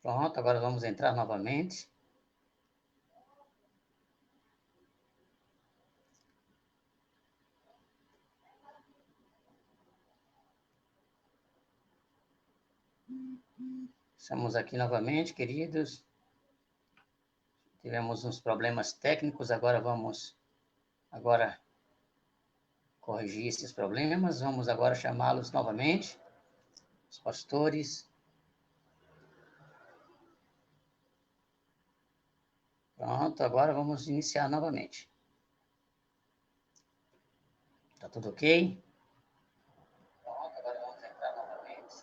Pronto, agora vamos entrar novamente. Estamos aqui novamente, queridos. Tivemos uns problemas técnicos, agora vamos corrigir esses problemas. Vamos agora chamá-los novamente, os pastores. Pronto, agora vamos iniciar novamente. Tá tudo ok? Pronto, agora vamos entrar novamente.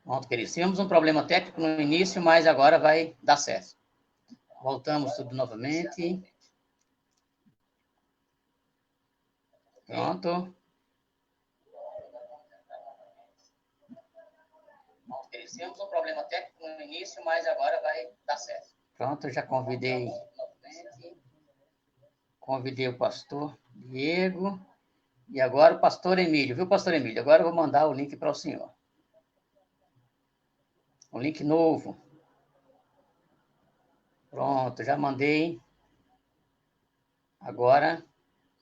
Pronto, queridos. Tivemos um problema técnico no início, mas agora vai dar certo. Voltamos tudo novamente. Pronto. Pronto, queridos. Tivemos um problema técnico no início, mas agora vai dar certo. Pronto, já convidei o pastor Diego e agora o pastor Emílio, viu, pastor Emílio? Agora eu vou mandar o link para o senhor. Um link novo. Pronto, já mandei. Agora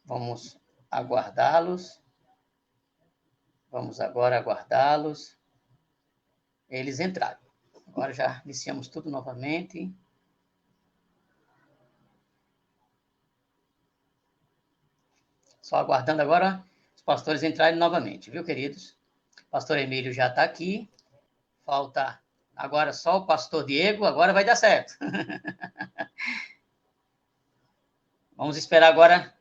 vamos aguardá-los. Vamos agora aguardá-los. Eles entraram. Agora já iniciamos tudo novamente. Só aguardando agora os pastores entrarem novamente, viu, queridos? O pastor Emílio já está aqui. Falta agora só o pastor Diego. Agora vai dar certo. Vamos esperar agora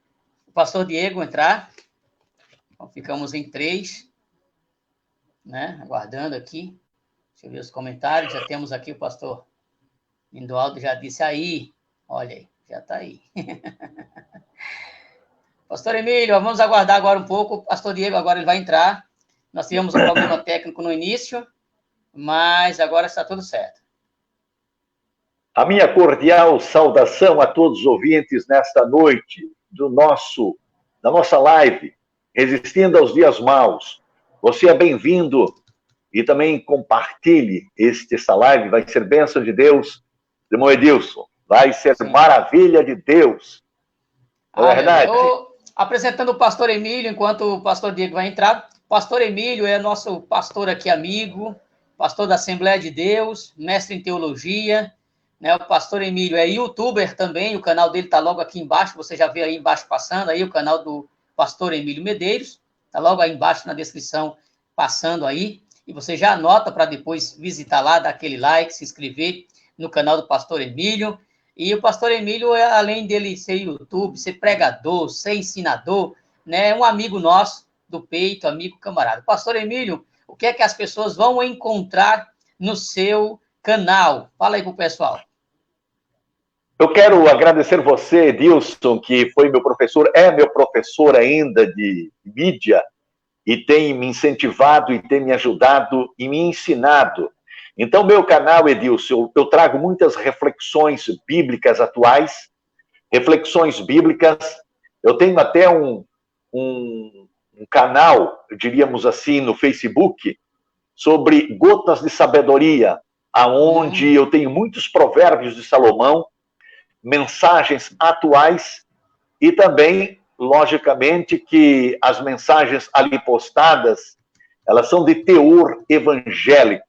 o pastor Diego entrar. Então, ficamos em 3, né? Aguardando aqui. Deixa eu ver os comentários. Já temos aqui o pastor Lindoaldo já disse aí. Olha aí, já está aí. Pastor Emílio, vamos aguardar agora um pouco. O pastor Diego agora ele vai entrar. Nós tivemos um problema técnico no início, mas agora está tudo certo. A minha cordial saudação a todos os ouvintes nesta noite da nossa live, Resistindo aos Dias Maus. Você é bem-vindo e também compartilhe essa live, vai ser bênção de Deus. Irmão Edilson, vai ser maravilha de Deus. Não é verdade? Apresentando o pastor Emílio, enquanto o pastor Diego vai entrar. O pastor Emílio é nosso pastor aqui, amigo, pastor da Assembleia de Deus, mestre em teologia, né? O pastor Emílio é youtuber também, o canal dele está logo aqui embaixo, você já vê aí embaixo passando, aí o canal do pastor Emílio Medeiros, está logo aí embaixo na descrição, passando aí, e você já anota para depois visitar lá, dar aquele like, se inscrever no canal do pastor Emílio. E o pastor Emílio, além dele ser YouTube, ser pregador, ser ensinador, né, é um amigo nosso do peito, amigo camarada. Pastor Emílio, o que é que as pessoas vão encontrar no seu canal? Fala aí pro pessoal. Eu quero agradecer você, Edilson, que foi meu professor, é meu professor ainda de mídia, e tem me incentivado, e tem me ajudado, e me ensinado. Então, meu canal, Edilson, eu trago muitas reflexões bíblicas atuais, reflexões bíblicas. Eu tenho até um canal, diríamos assim, no Facebook, sobre gotas de sabedoria, aonde eu tenho muitos provérbios de Salomão, mensagens atuais e também, logicamente, que as mensagens ali postadas, elas são de teor evangélico.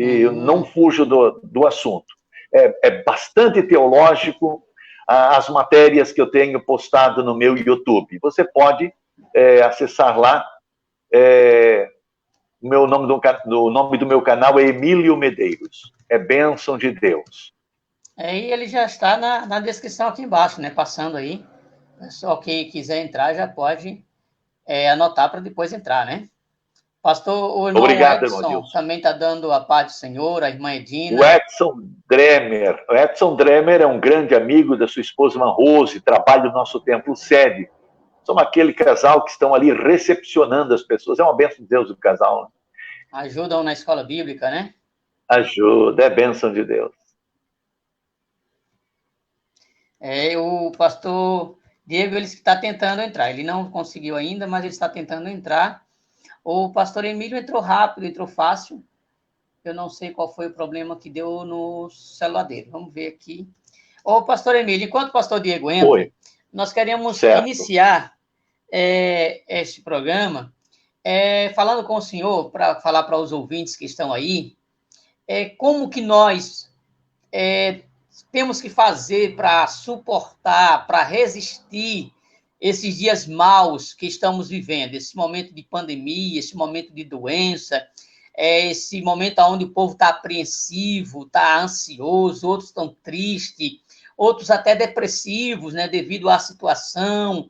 E eu não fujo do assunto. É bastante teológico as matérias que eu tenho postado no meu YouTube. Você pode acessar lá. O nome do meu canal é Emílio Medeiros. É bênção de Deus. E ele já está na descrição aqui embaixo, né? Passando aí. Só quem quiser entrar já pode anotar para depois entrar, né? Pastor, o irmão Obrigado, Edson irmão também está dando a paz do Senhor, a irmã Edina. O Edson Dremer é um grande amigo da sua esposa, irmã Rose, trabalha no nosso templo sede. Somos aquele casal que estão ali recepcionando as pessoas. É uma bênção de Deus o casal. Né? Ajudam na escola bíblica, né? Ajuda, é bênção de Deus. O pastor Diego, ele está tentando entrar. Ele não conseguiu ainda, mas ele está tentando entrar. O pastor Emílio entrou rápido, entrou fácil. Eu não sei qual foi o problema que deu no celular dele. Vamos ver aqui. Ô, pastor Emílio, enquanto o pastor Diego entra, nós queremos iniciar este programa falando com o senhor, para falar para os ouvintes que estão aí, como que nós temos que fazer para suportar, para resistir esses dias maus que estamos vivendo, esse momento de pandemia, esse momento de doença, esse momento onde o povo está apreensivo, está ansioso, outros estão tristes, outros até depressivos, né, devido à situação.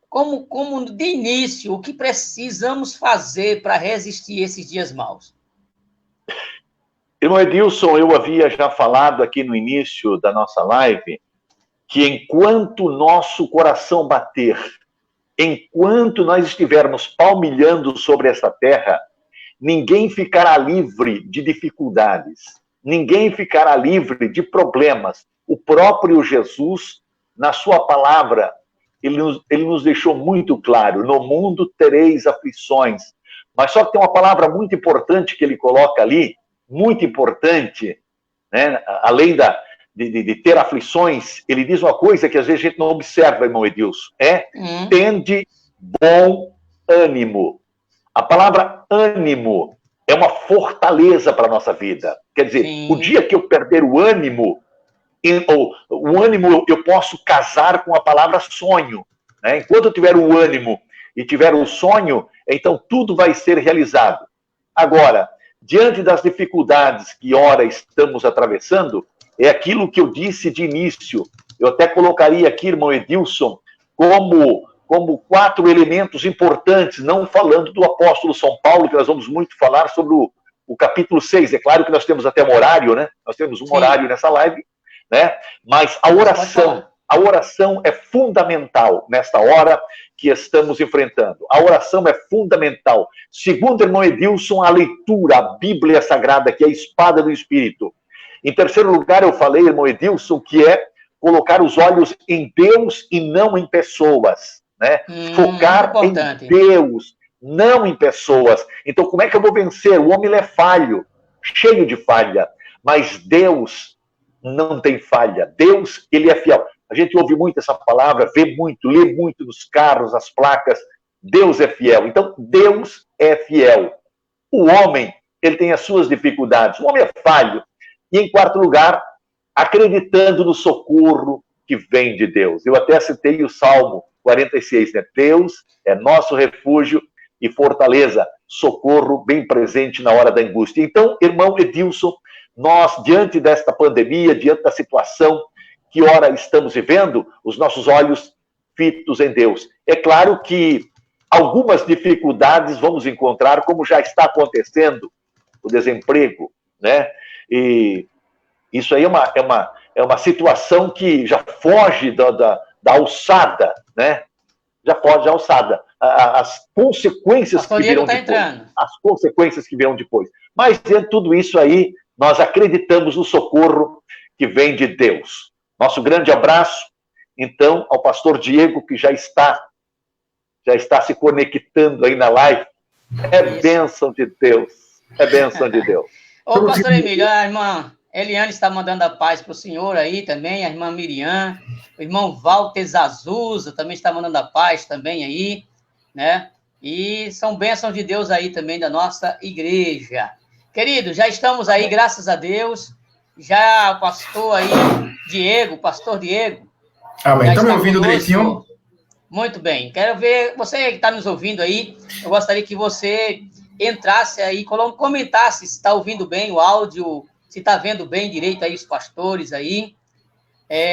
Como de início, o que precisamos fazer para resistir esses dias maus? Irmão Edilson, eu havia já falado aqui no início da nossa live que enquanto nosso coração bater, enquanto nós estivermos palmilhando sobre essa terra, ninguém ficará livre de dificuldades, ninguém ficará livre de problemas. O próprio Jesus, na sua palavra, ele nos deixou muito claro: no mundo tereis aflições. Mas só que tem uma palavra muito importante que ele coloca ali, muito importante, né? Além de ter aflições, ele diz uma coisa que às vezes a gente não observa, irmão Edilson, tende bom ânimo. A palavra ânimo é uma fortaleza para a nossa vida. Quer dizer, o dia que eu perder o ânimo eu posso casar com a palavra sonho, né? Enquanto eu tiver o ânimo e tiver o sonho, então tudo vai ser realizado. Agora, diante das dificuldades que ora estamos atravessando, é aquilo que eu disse de início. Eu até colocaria aqui, irmão Edilson, como 4 elementos importantes, não falando do apóstolo São Paulo, que nós vamos muito falar sobre o capítulo 6. É claro que nós temos até um horário, né? Nós temos um horário nessa live, né? Mas a oração é fundamental nesta hora que estamos enfrentando. A oração é fundamental. Segundo, irmão Edilson, a leitura, a Bíblia Sagrada, que é a espada do Espírito. Em terceiro lugar, eu falei, irmão Edilson, que é colocar os olhos em Deus e não em pessoas, né? Focar em Deus, não em pessoas. Então, como é que eu vou vencer? O homem é falho, cheio de falha, mas Deus não tem falha. Deus, ele é fiel. A gente ouve muito essa palavra, vê muito, lê muito nos carros, as placas. Deus é fiel. Então, Deus é fiel. O homem, ele tem as suas dificuldades. O homem é falho. E, em quarto lugar, acreditando no socorro que vem de Deus. Eu até citei o Salmo 46, né? Deus é nosso refúgio e fortaleza, socorro bem presente na hora da angústia. Então, irmão Edilson, nós, diante desta pandemia, diante da situação que ora estamos vivendo, os nossos olhos fitos em Deus. É claro que algumas dificuldades vamos encontrar, como já está acontecendo, o desemprego, né? E isso aí é uma situação que já foge da alçada, né? Já foge da alçada. As consequências que virão depois. As consequências que virão depois. Mas, dentro de tudo isso aí, nós acreditamos no socorro que vem de Deus. Nosso grande abraço, então, ao pastor Diego, que já está se conectando aí na live. É bênção de Deus. É bênção de Deus. Ô, pastor Emílio, a irmã Eliane está mandando a paz para o senhor aí também, a irmã Miriam, o irmão Walter Zazuza também está mandando a paz também aí, né? E são bênçãos de Deus aí também da nossa igreja. Querido, já estamos aí, graças a Deus. Já o pastor aí, pastor Diego. Amém. Estão me ouvindo direitinho? Muito bem. Quero ver, você que está nos ouvindo aí, eu gostaria que você entrasse aí, comentasse se está ouvindo bem o áudio, se está vendo bem direito aí os pastores aí.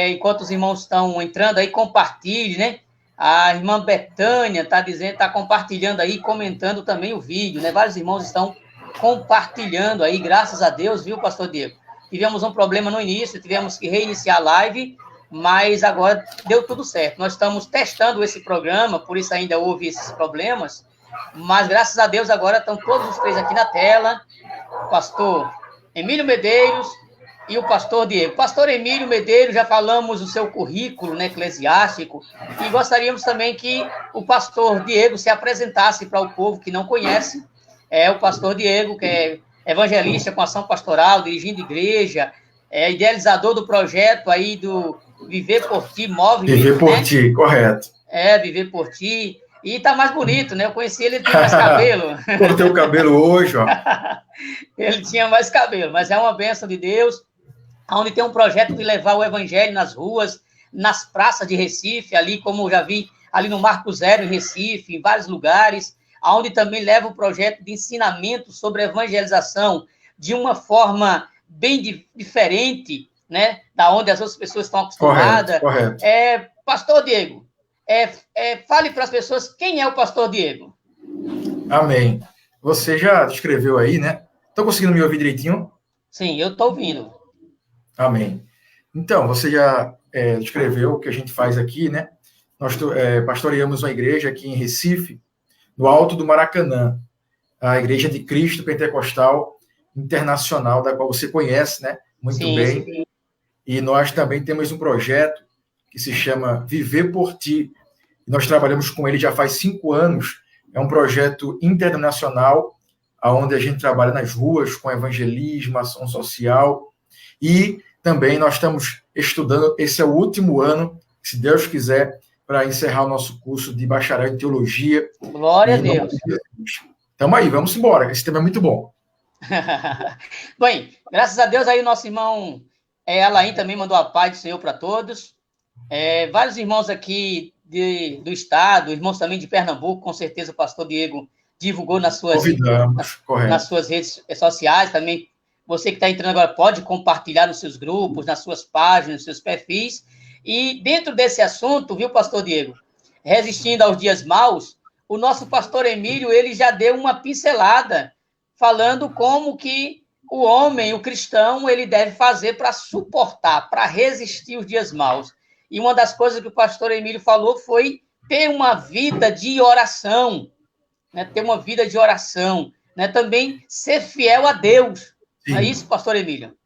Enquanto os irmãos estão entrando aí, compartilhe, né? A irmã Betânia está compartilhando aí, comentando também o vídeo, né? Vários irmãos estão compartilhando aí, graças a Deus, viu, pastor Diego? Tivemos um problema no início, tivemos que reiniciar a live, mas agora deu tudo certo. Nós estamos testando esse programa, por isso ainda houve esses problemas, mas graças a Deus agora estão todos os 3 aqui na tela, o pastor Emílio Medeiros e o pastor Diego. Pastor Emílio Medeiros, já falamos do seu currículo, né, eclesiástico, e gostaríamos também que o pastor Diego se apresentasse para o povo que não conhece. O pastor Diego, que é evangelista com ação pastoral, dirigindo igreja, idealizador do projeto aí do Viver por Ti Movimento. Viver por Ti, correto. Viver por Ti. E tá mais bonito, né? Eu conheci ele, tinha mais cabelo. Cortei o cabelo hoje, ó. Ele tinha mais cabelo, mas é uma bênção de Deus, onde tem um projeto de levar o evangelho nas ruas, nas praças de Recife, ali como eu já vi, ali no Marco Zero, em Recife, em vários lugares, onde também leva o projeto de ensinamento sobre evangelização de uma forma bem diferente, né? Da onde as outras pessoas estão acostumadas. Correto. Pastor Diego, fale para as pessoas quem é o Pastor Diego. Amém. Você já descreveu aí, né? Estão conseguindo me ouvir direitinho? Sim, eu estou ouvindo. Amém. Então, você já descreveu o que a gente faz aqui, né? Nós pastoreamos uma igreja aqui em Recife, no Alto do Maracanã, a Igreja de Cristo Pentecostal Internacional, da qual você conhece, né? Muito bem. Sim. E nós também temos um projeto que se chama Viver por Ti. Nós trabalhamos com ele já faz 5 anos. É um projeto internacional, onde a gente trabalha nas ruas com evangelismo, ação social. E também nós estamos estudando, esse é o último ano, se Deus quiser, para encerrar o nosso curso de bacharel em teologia. Glória a Deus. Estamos aí, vamos embora. Esse tema é muito bom. Bem, graças a Deus aí o nosso irmão Alain também mandou a paz do Senhor para todos. Vários irmãos aqui do estado, irmãos também de Pernambuco, com certeza o pastor Diego divulgou nas suas redes sociais também. Você que está entrando agora pode compartilhar nos seus grupos, nas suas páginas, nos seus perfis. E dentro desse assunto, viu, pastor Diego, resistindo aos dias maus, o nosso pastor Emílio, ele já deu uma pincelada falando como que o homem, o cristão, ele deve fazer para suportar, para resistir os dias maus. E uma das coisas que o pastor Emílio falou foi ter uma vida de oração, né? Ter uma vida de oração, né? Também ser fiel a Deus. Sim. Não é isso, pastor Emílio?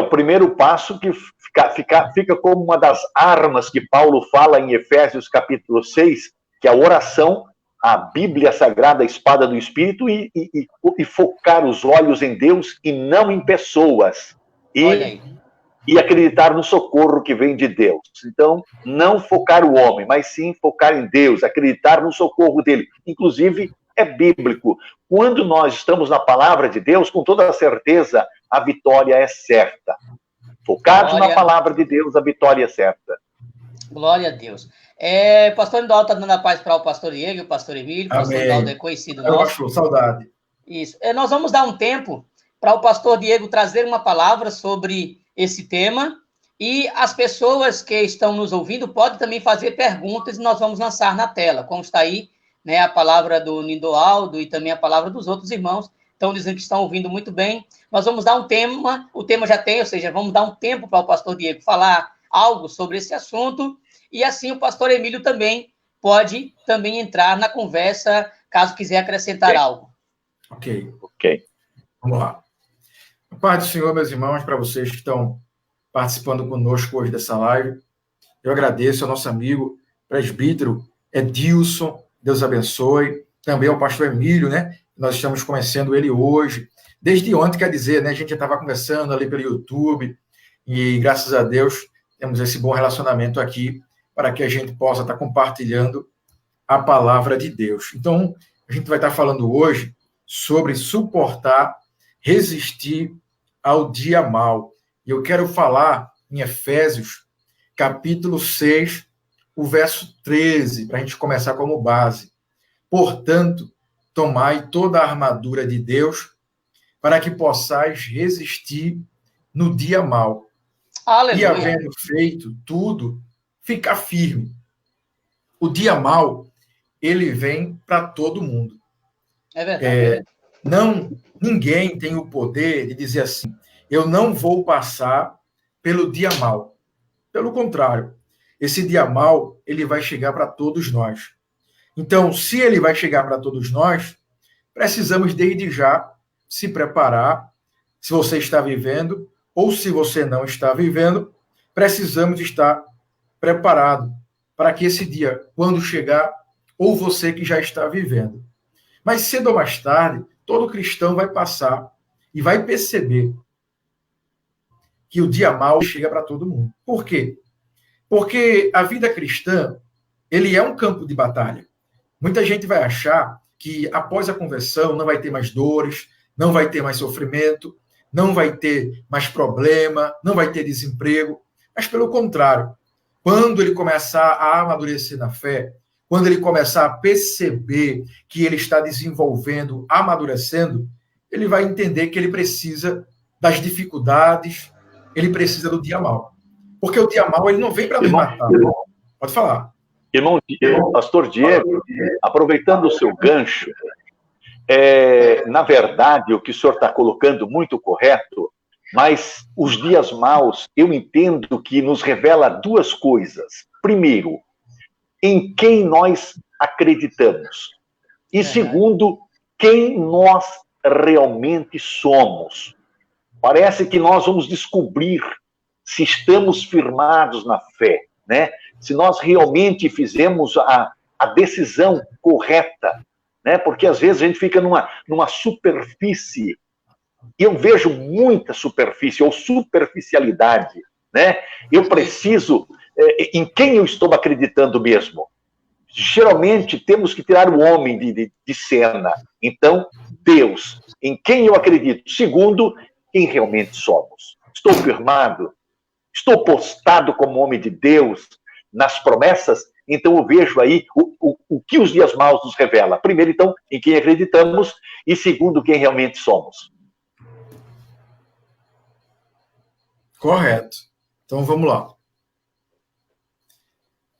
O primeiro passo que fica como uma das armas que Paulo fala em Efésios capítulo 6, que é a oração, a Bíblia Sagrada, a espada do Espírito, e focar os olhos em Deus e não em pessoas. E acreditar no socorro que vem de Deus. Então, não focar o homem, mas sim focar em Deus, acreditar no socorro dele. Inclusive, é bíblico. Quando nós estamos na palavra de Deus, com toda certeza, a vitória é certa. Focados na palavra de Deus, a vitória é certa. Glória a Deus. Pastor Indaldo está dando a paz para o pastor Diego e o pastor Emílio. O pastor Indaldo é conhecido nosso. Saudade. Isso. Nós vamos dar um tempo para o pastor Diego trazer uma palavra sobre esse tema, e as pessoas que estão nos ouvindo podem também fazer perguntas e nós vamos lançar na tela, como está aí, né, a palavra do Nindoaldo e também a palavra dos outros irmãos, estão dizendo que estão ouvindo muito bem. Nós vamos dar um tema, o tema já tem, ou seja, vamos dar um tempo para o pastor Diego falar algo sobre esse assunto, e assim o pastor Emílio também pode também entrar na conversa, caso quiser acrescentar algo. Ok. Vamos lá. A paz do Senhor, meus irmãos, para vocês que estão participando conosco hoje dessa live. Eu agradeço ao nosso amigo presbítero Edilson, Deus abençoe. Também ao pastor Emílio, né? Nós estamos conhecendo ele hoje. Desde ontem, quer dizer, né? A gente já estava conversando ali pelo YouTube e, graças a Deus, temos esse bom relacionamento aqui para que a gente possa estar compartilhando a palavra de Deus. Então, a gente vai estar falando hoje sobre suportar, resistir ao dia mau. E eu quero falar em Efésios, capítulo 6, o verso 13, para a gente começar como base. Portanto, tomai toda a armadura de Deus, para que possais resistir no dia mau. Aleluia. E havendo feito tudo, ficar firme. O dia mau, ele vem para todo mundo. É verdade. Ninguém tem o poder de dizer assim, eu não vou passar pelo dia mau. Pelo contrário, esse dia mau, ele vai chegar para todos nós. Então, se ele vai chegar para todos nós, precisamos desde já se preparar. Se você está vivendo ou se você não está vivendo, precisamos estar preparado para que esse dia, quando chegar, ou você que já está vivendo. Mas cedo ou mais tarde, todo cristão vai passar e vai perceber que o dia mau chega para todo mundo. Por quê? Porque a vida cristã, ele é um campo de batalha. Muita gente vai achar que após a conversão não vai ter mais dores, não vai ter mais sofrimento, não vai ter mais problema, não vai ter desemprego. Mas, pelo contrário, quando ele começar a amadurecer na fé, quando ele começar a perceber que ele está desenvolvendo, amadurecendo, ele vai entender que ele precisa das dificuldades, ele precisa do dia mau. Porque o dia mau, ele não vem para nos matar. Pode falar. Irmão, pastor Diego, aproveitando o seu gancho, na verdade, o que o senhor está colocando muito correto, mas os dias maus, eu entendo que nos revela duas coisas. Primeiro, em quem nós acreditamos. E segundo, quem nós realmente somos. Parece que nós vamos descobrir se estamos firmados na fé, né? Se nós realmente fizemos a decisão correta, né? Porque às vezes a gente fica numa superfície, e eu vejo muita superfície, ou superficialidade, né? Eu preciso, em quem eu estou acreditando mesmo? Geralmente temos que tirar o homem de cena. Então, Deus, em quem eu acredito? Segundo, quem realmente somos. Estou firmado? Estou postado como homem de Deus nas promessas? Então eu vejo aí o que os dias maus nos revela. Primeiro, então, em quem acreditamos, e segundo, quem realmente somos. Correto. Então vamos lá.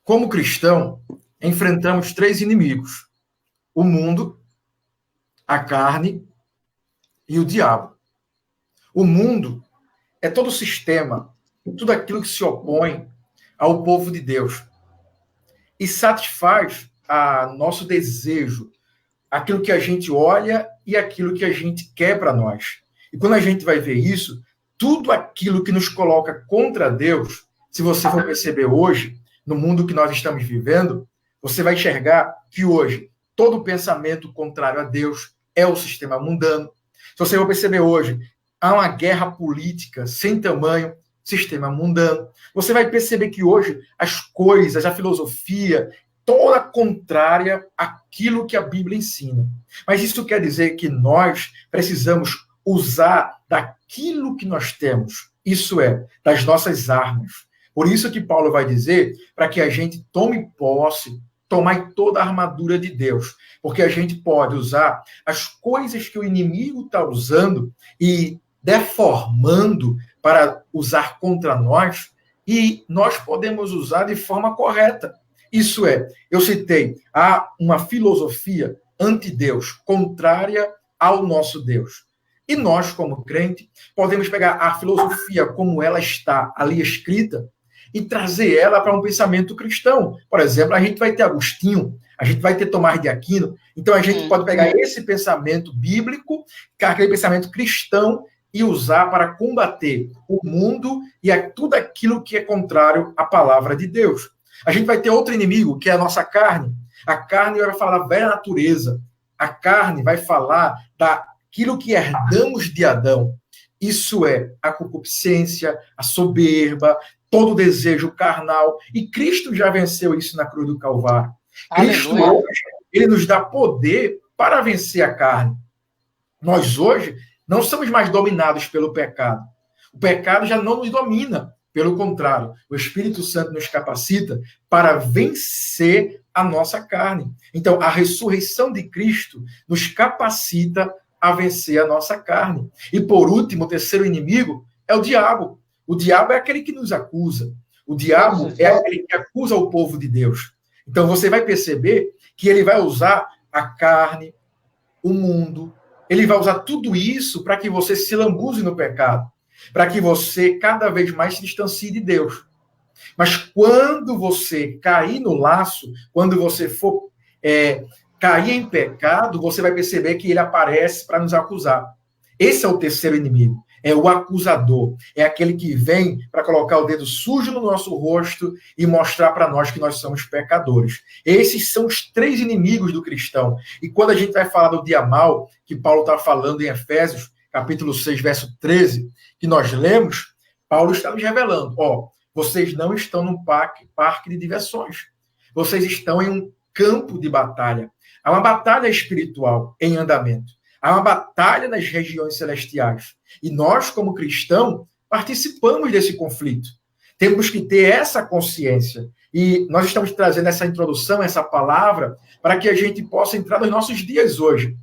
Como cristão, enfrentamos 3 inimigos: o mundo, a carne e o diabo. O mundo é todo o sistema, tudo aquilo que se opõe ao povo de Deus e satisfaz a nosso desejo, aquilo que a gente olha e aquilo que a gente quer para nós. E quando a gente vai ver isso, tudo aquilo que nos coloca contra Deus, se você for perceber hoje, no mundo que nós estamos vivendo, você vai enxergar que hoje todo pensamento contrário a Deus é o sistema mundano. Se você for perceber hoje, há uma guerra política sem tamanho, sistema mundano. Você vai perceber que hoje as coisas, a filosofia, toda contrária àquilo que a Bíblia ensina. Mas isso quer dizer que nós precisamos usar daquilo que nós temos, isso é, das nossas armas. Por isso que Paulo vai dizer para que a gente tome posse, tomai toda a armadura de Deus, porque a gente pode usar as coisas que o inimigo está usando e deformando para usar contra nós, e nós podemos usar de forma correta. Isso é, eu citei, há uma filosofia anti-Deus, contrária ao nosso Deus. E nós, como crente, podemos pegar a filosofia como ela está ali escrita e trazer ela para um pensamento cristão. Por exemplo, a gente vai ter Agostinho, a gente vai ter Tomás de Aquino, então a gente pode pegar esse pensamento bíblico, aquele pensamento cristão, e usar para combater o mundo e tudo aquilo que é contrário à palavra de Deus. A gente vai ter outro inimigo, que é a nossa carne. A carne vai falar da velha natureza. A carne vai falar daquilo que herdamos de Adão. Isso é a concupiscência, a soberba, todo o desejo carnal. E Cristo já venceu isso na cruz do Calvário. Cristo hoje, ele nos dá poder para vencer a carne. Nós hoje não somos mais dominados pelo pecado. O pecado já não nos domina. Pelo contrário, o Espírito Santo nos capacita para vencer a nossa carne. Então, a ressurreição de Cristo nos capacita a vencer a nossa carne. E, por último, o terceiro inimigo é o diabo. O diabo é aquele que nos acusa. O diabo é aquele que acusa o povo de Deus. Então, você vai perceber que ele vai usar a carne, o mundo, ele vai usar tudo isso para que você se lambuze no pecado, para que você cada vez mais se distancie de Deus. Mas quando você cair no laço, quando você for cair em pecado, você vai perceber que ele aparece para nos acusar. Esse é o terceiro inimigo. é o acusador, é aquele que vem para colocar o dedo sujo no nosso rosto e mostrar para nós que nós somos pecadores. Esses são os 3 inimigos do cristão. E quando a gente vai falar do dia mau, que Paulo está falando em Efésios, capítulo 6, verso 13, que nós lemos, Paulo está nos revelando, vocês não estão num parque de diversões. Vocês estão em um campo de batalha. Há uma batalha espiritual em andamento. Há uma batalha nas regiões celestiais. E nós, como cristãos, participamos desse conflito. Temos que ter essa consciência. E nós estamos trazendo essa introdução, essa palavra, para que a gente possa entrar nos nossos dias hoje.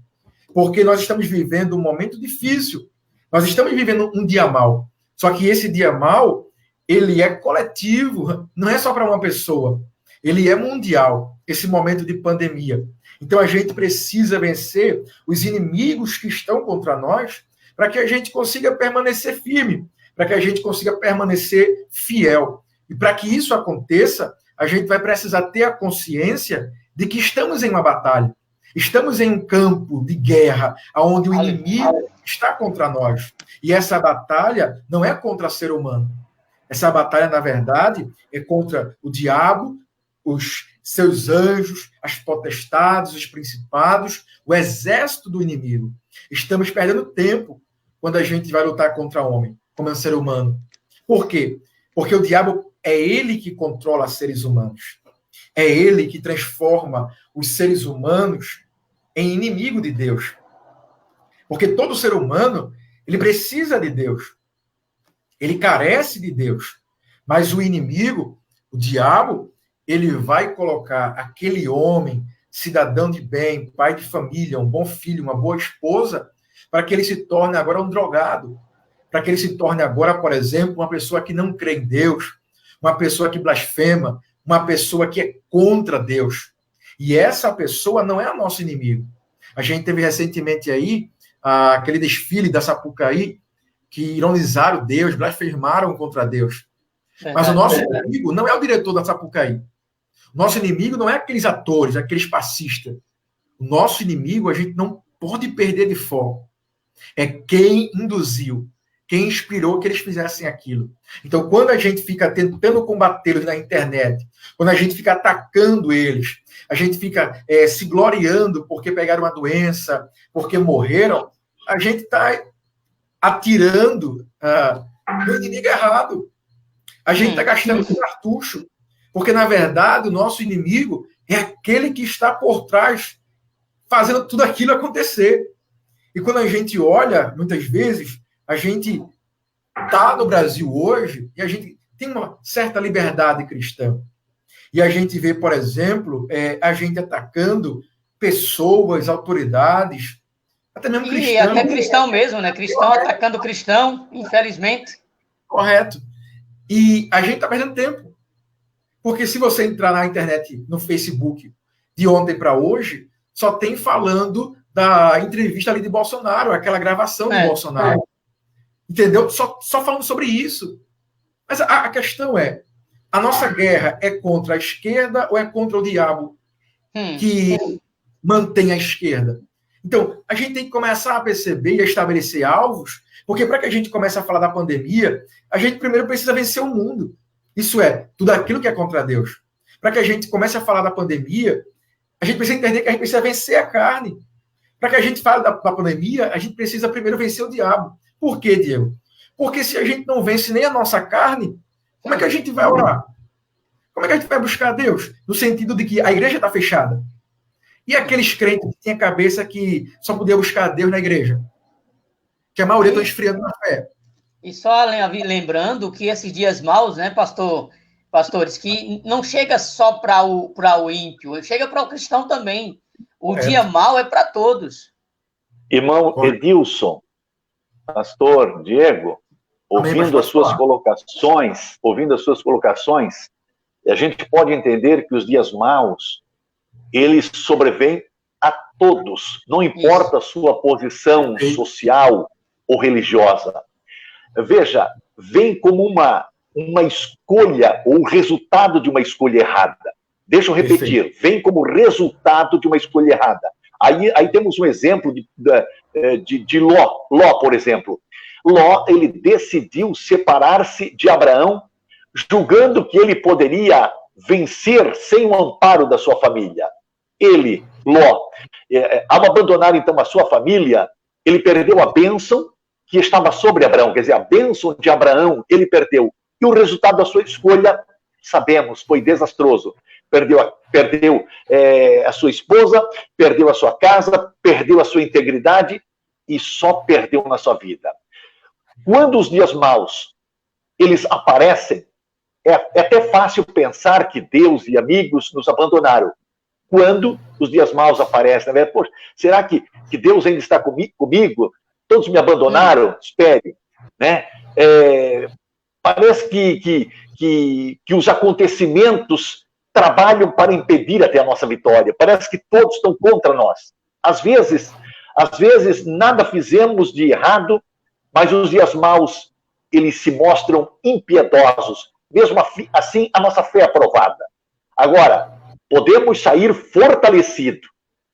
Porque nós estamos vivendo um momento difícil. Nós estamos vivendo um dia mau. Só que esse dia mau, ele é coletivo, não é só para uma pessoa. Ele é mundial, esse momento de pandemia. Então, a gente precisa vencer os inimigos que estão contra nós para que a gente consiga permanecer firme, para que a gente consiga permanecer fiel. E para que isso aconteça, a gente vai precisar ter a consciência de que estamos em uma batalha. Estamos em um campo de guerra, onde o inimigo está contra nós. E essa batalha não é contra o ser humano. Essa batalha, na verdade, é contra o diabo, os seus anjos, as potestades, os principados, o exército do inimigo. Estamos perdendo tempo quando a gente vai lutar contra o homem, como é um ser humano. Por quê? Porque o diabo é ele que controla seres humanos. É ele que transforma os seres humanos em inimigo de Deus. Porque todo ser humano, ele precisa de Deus. Ele carece de Deus. Mas o inimigo, o diabo, ele vai colocar aquele homem, cidadão de bem, pai de família, um bom filho, uma boa esposa, para que ele se torne agora um drogado. Para que ele se torne agora, por exemplo, uma pessoa que não crê em Deus, uma pessoa que blasfema, uma pessoa que é contra Deus. E essa pessoa não é o nosso inimigo. A gente teve recentemente aí aquele desfile da Sapucaí, que ironizaram Deus, blasfemaram contra Deus. Mas o nosso inimigo não é o diretor da Sapucaí. O nosso inimigo não é aqueles atores, aqueles passistas. O nosso inimigo a gente não pode perder de foco. É quem induziu, quem inspirou que eles fizessem aquilo. Então, quando a gente fica tentando combatê-los na internet, quando a gente fica atacando eles, a gente fica se gloriando porque pegaram uma doença, porque morreram, a gente está atirando no inimigo errado. A gente está gastando cartucho, porque, na verdade, o nosso inimigo é aquele que está por trás, fazendo tudo aquilo acontecer. E quando a gente olha, muitas vezes, a gente está no Brasil hoje e a gente tem uma certa liberdade cristã. E a gente vê, por exemplo, a gente atacando pessoas, autoridades, até mesmo cristãos. E até cristão mesmo, né? Cristão atacando cristão, infelizmente. Correto. E a gente está perdendo tempo. Porque se você entrar na internet, no Facebook, de ontem para hoje, só tem falando da entrevista ali de Bolsonaro, aquela gravação de Bolsonaro. Entendeu? Só falando sobre isso. Mas a questão é, a nossa guerra é contra a esquerda ou é contra o diabo que mantém a esquerda? Então, a gente tem que começar a perceber e a estabelecer alvos, porque para que a gente comece a falar da pandemia, a gente primeiro precisa vencer o mundo. Isso é, tudo aquilo que é contra Deus. Para que a gente comece a falar da pandemia, a gente precisa entender que a gente precisa vencer a carne. Para que a gente fale da pandemia, a gente precisa primeiro vencer o diabo. Por quê, Diego? Porque se a gente não vence nem a nossa carne, como é que a gente vai orar? Como é que a gente vai buscar Deus? No sentido de que a igreja está fechada. E aqueles crentes que têm a cabeça que só podia buscar Deus na igreja? Que a maioria está esfriando na fé. E só lembrando que esses dias maus, né, pastores, que não chega só para o ímpio, chega para o cristão também. O dia mau é para todos. Irmão Edilson, pastor Diego, ouvindo as suas colocações, a gente pode entender que os dias maus, eles sobrevêm a todos, não importa a sua posição social ou religiosa. Veja, vem como uma escolha, ou o resultado de uma escolha errada. Deixa eu repetir, vem como resultado de uma escolha errada. Aí temos um exemplo de Ló, por exemplo. Ló, ele decidiu separar-se de Abraão, julgando que ele poderia vencer sem o amparo da sua família. Ele, Ló, ao abandonar então a sua família, ele perdeu a bênção que estava sobre Abraão, quer dizer, a bênção de Abraão ele perdeu. E o resultado da sua escolha, sabemos, foi desastroso. Perdeu a sua esposa, perdeu a sua casa, perdeu a sua integridade e só perdeu na sua vida. Quando os dias maus, eles aparecem, é até fácil pensar que Deus e amigos nos abandonaram. Quando os dias maus aparecem, né? Poxa, será que Deus ainda está comigo? Todos me abandonaram? Espere, né? Parece que os acontecimentos trabalham para impedir até a nossa vitória. Parece que todos estão contra nós. Às vezes nada fizemos de errado, mas os dias maus, eles se mostram impiedosos. Mesmo assim, a nossa fé é aprovada. Agora, podemos sair fortalecidos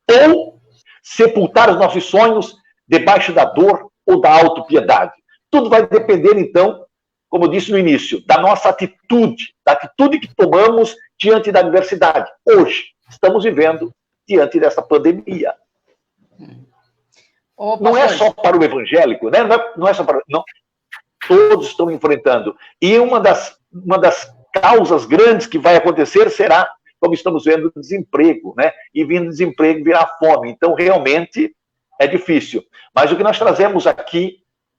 ou sepultar os nossos sonhos debaixo da dor ou da autopiedade. Tudo vai depender, então, como eu disse no início, da nossa atitude, da atitude que tomamos diante da adversidade. Hoje, estamos vivendo diante dessa pandemia. Não é só para o evangélico, né? Não é só para... Não. Todos estão enfrentando. E uma das causas grandes que vai acontecer será, como estamos vendo, o desemprego, né? E vindo desemprego virar fome. Então, realmente, é difícil. Mas o que nós trazemos aqui,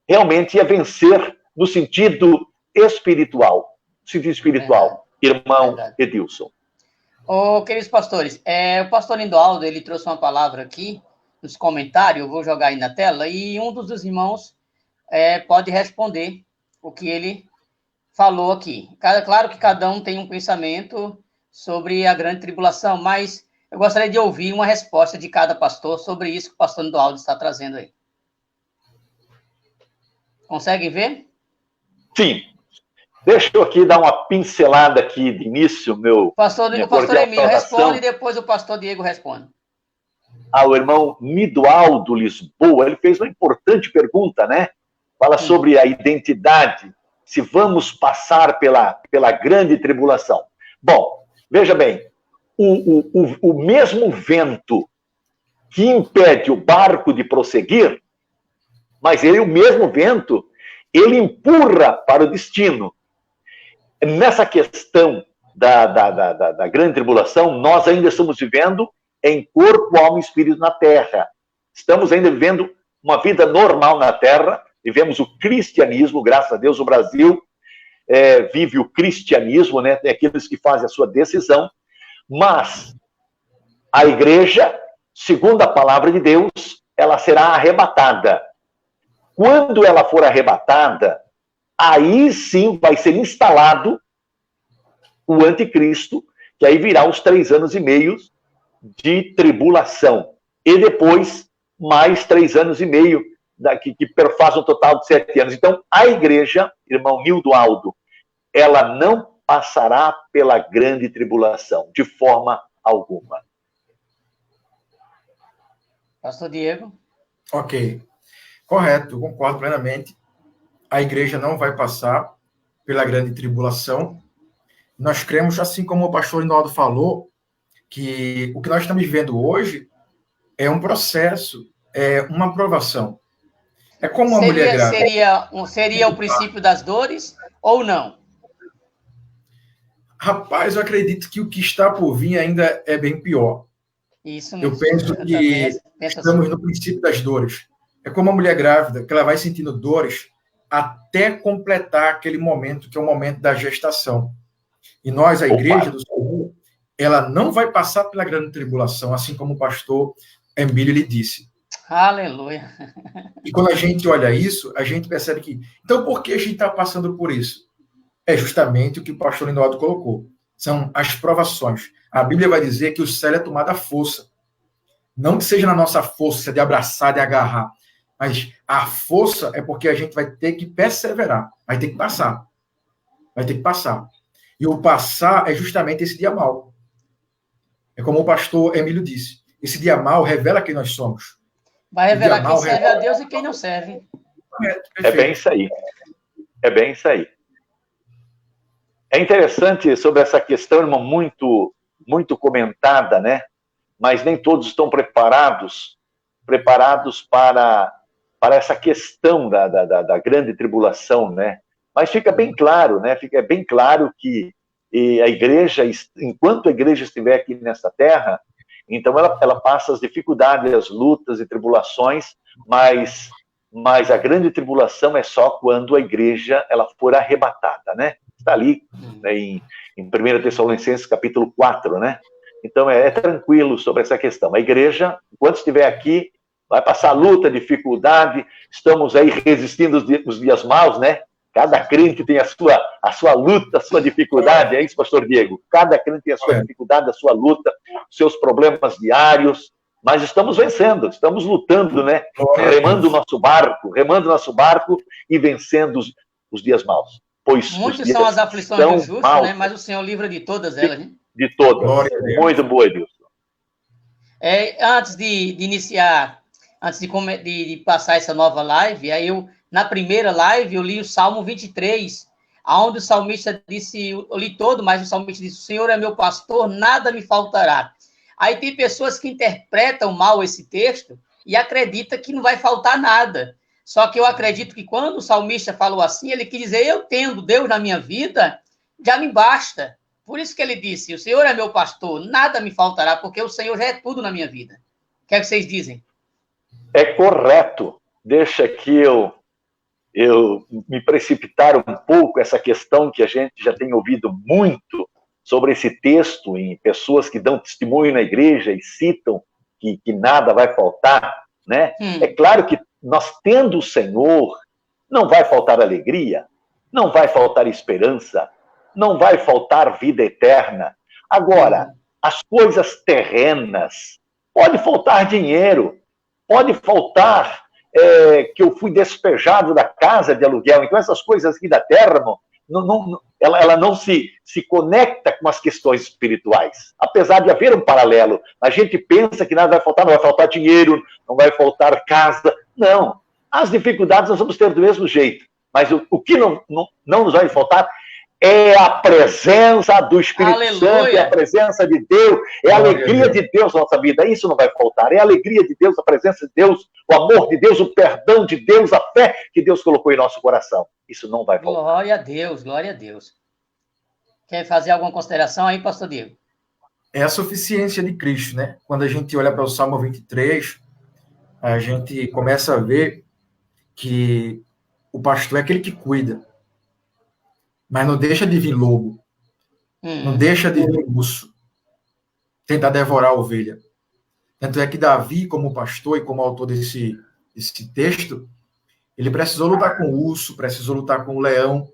realmente, é vencer no sentido espiritual. Irmão Edilson. Queridos pastores, o pastor Lindoaldo, ele trouxe uma palavra aqui, nos comentários, eu vou jogar aí na tela, e um dos irmãos pode responder o que ele falou aqui. Claro que cada um tem um pensamento sobre a grande tribulação, mas eu gostaria de ouvir uma resposta de cada pastor sobre isso que o pastor Lindoaldo está trazendo aí. Conseguem ver? Sim. Deixa eu aqui dar uma pincelada aqui de início, o pastor Emílio responde e depois o pastor Diego responde. O irmão Nidoaldo Lisboa, ele fez uma importante pergunta, né? Fala sobre a identidade, se vamos passar pela grande tribulação. Bom, veja bem, o mesmo vento que impede o barco de prosseguir, mas o mesmo vento, ele empurra para o destino. Nessa questão da grande tribulação, nós ainda estamos vivendo em corpo, alma e espírito na Terra. Estamos ainda vivendo uma vida normal na Terra, vivemos o cristianismo, graças a Deus o Brasil vive o cristianismo, né? Tem aqueles que fazem a sua decisão, mas a igreja, segundo a palavra de Deus, ela será arrebatada. Quando ela for arrebatada, aí sim vai ser instalado o anticristo, que aí virá os 3 anos e meio de tribulação. E depois, mais 3 anos e meio, que faz um total de 7 anos. Então, a igreja, irmão Nildoaldo, ela não passará pela grande tribulação, de forma alguma. Pastor Diego? Ok. Correto, eu concordo plenamente. A igreja não vai passar pela grande tribulação. Nós cremos, assim como o pastor Rinaldo falou, que o que nós estamos vivendo hoje é um processo, é uma provação. É como uma mulher grávida. Seria o princípio das dores ou não? Rapaz, eu acredito que o que está por vir ainda é bem pior. Isso mesmo. Eu penso que estamos no princípio das dores. É como uma mulher grávida, que ela vai sentindo dores até completar aquele momento, que é o momento da gestação. E nós, a igreja do Senhor, ela não vai passar pela grande tribulação, assim como o pastor Emílio lhe disse. Aleluia. E quando a gente olha isso, a gente percebe que... Então, por que a gente está passando por isso? É justamente o que o pastor Lindoaldo colocou. São as provações. A Bíblia vai dizer que o céu é tomado à força. Não que seja na nossa força de abraçar, de agarrar. Mas a força é porque a gente vai ter que perseverar. Vai ter que passar. Vai ter que passar. E o passar é justamente esse dia mau. É como o pastor Emílio disse. Esse dia mau revela quem nós somos. Vai revelar quem serve a Deus e quem não serve. É bem isso aí. É bem isso aí. É interessante sobre essa questão, irmão, muito comentada, né? Mas nem todos estão preparados para essa questão da grande tribulação, né? Mas fica bem claro, né? Fica bem claro que a igreja, enquanto a igreja estiver aqui nesta terra, então ela passa as dificuldades, as lutas e tribulações, mas a grande tribulação é só quando a igreja ela for arrebatada, né? Está ali, né, em 1 Tessalonicenses capítulo 4, né? Então é tranquilo sobre essa questão. A igreja, enquanto estiver aqui, vai passar luta, dificuldade, estamos aí resistindo os dias maus, né? Cada crente tem a sua luta, a sua dificuldade, é isso, pastor Diego? Cada crente tem a sua dificuldade, a sua luta, seus problemas diários, mas estamos vencendo, estamos lutando, né? Remando o nosso barco e vencendo os dias maus. Pois muitos são as aflições do justo, né? Mas o Senhor livra de todas elas, né? De todas. Muito boa, Deus. Antes de iniciar, antes de passar essa nova live, aí na primeira live, eu li o Salmo 23, onde o salmista disse, eu li todo, mas o salmista disse, o Senhor é meu pastor, nada me faltará. Aí tem pessoas que interpretam mal esse texto e acreditam que não vai faltar nada. Só que eu acredito que quando o salmista falou assim, ele quis dizer, eu tendo Deus na minha vida, já me basta. Por isso que ele disse, o Senhor é meu pastor, nada me faltará, porque o Senhor já é tudo na minha vida. O que é que vocês dizem? É correto. Deixa que eu me precipitar um pouco essa questão que a gente já tem ouvido muito sobre esse texto em pessoas que dão testemunho na igreja e citam que nada vai faltar, né? É claro que nós tendo o Senhor, não vai faltar alegria, não vai faltar esperança, não vai faltar vida eterna. Agora, as coisas terrenas, pode faltar dinheiro, pode faltar que eu fui despejado da casa de aluguel. Então, essas coisas aqui da terra, ela não se conecta com as questões espirituais. Apesar de haver um paralelo. A gente pensa que nada vai faltar, não vai faltar dinheiro, não vai faltar casa. Não. As dificuldades nós vamos ter do mesmo jeito. Mas o que não nos vai faltar é a presença do Espírito Aleluia. Santo, é a presença de Deus, é a alegria de Deus na nossa vida. Isso não vai faltar. É a alegria de Deus, a presença de Deus, o amor de Deus, o perdão de Deus, a fé que Deus colocou em nosso coração. Isso não vai faltar. Glória a Deus, glória a Deus. Quer fazer alguma consideração aí, pastor Diego? É a suficiência de Cristo, né? Quando a gente olha para o Salmo 23, a gente começa a ver que o pastor é aquele que cuida. Mas não deixa de vir lobo. Não deixa de vir urso. Tentar devorar a ovelha. Tanto é que Davi, como pastor e como autor desse texto, ele precisou lutar com o urso, precisou lutar com o leão.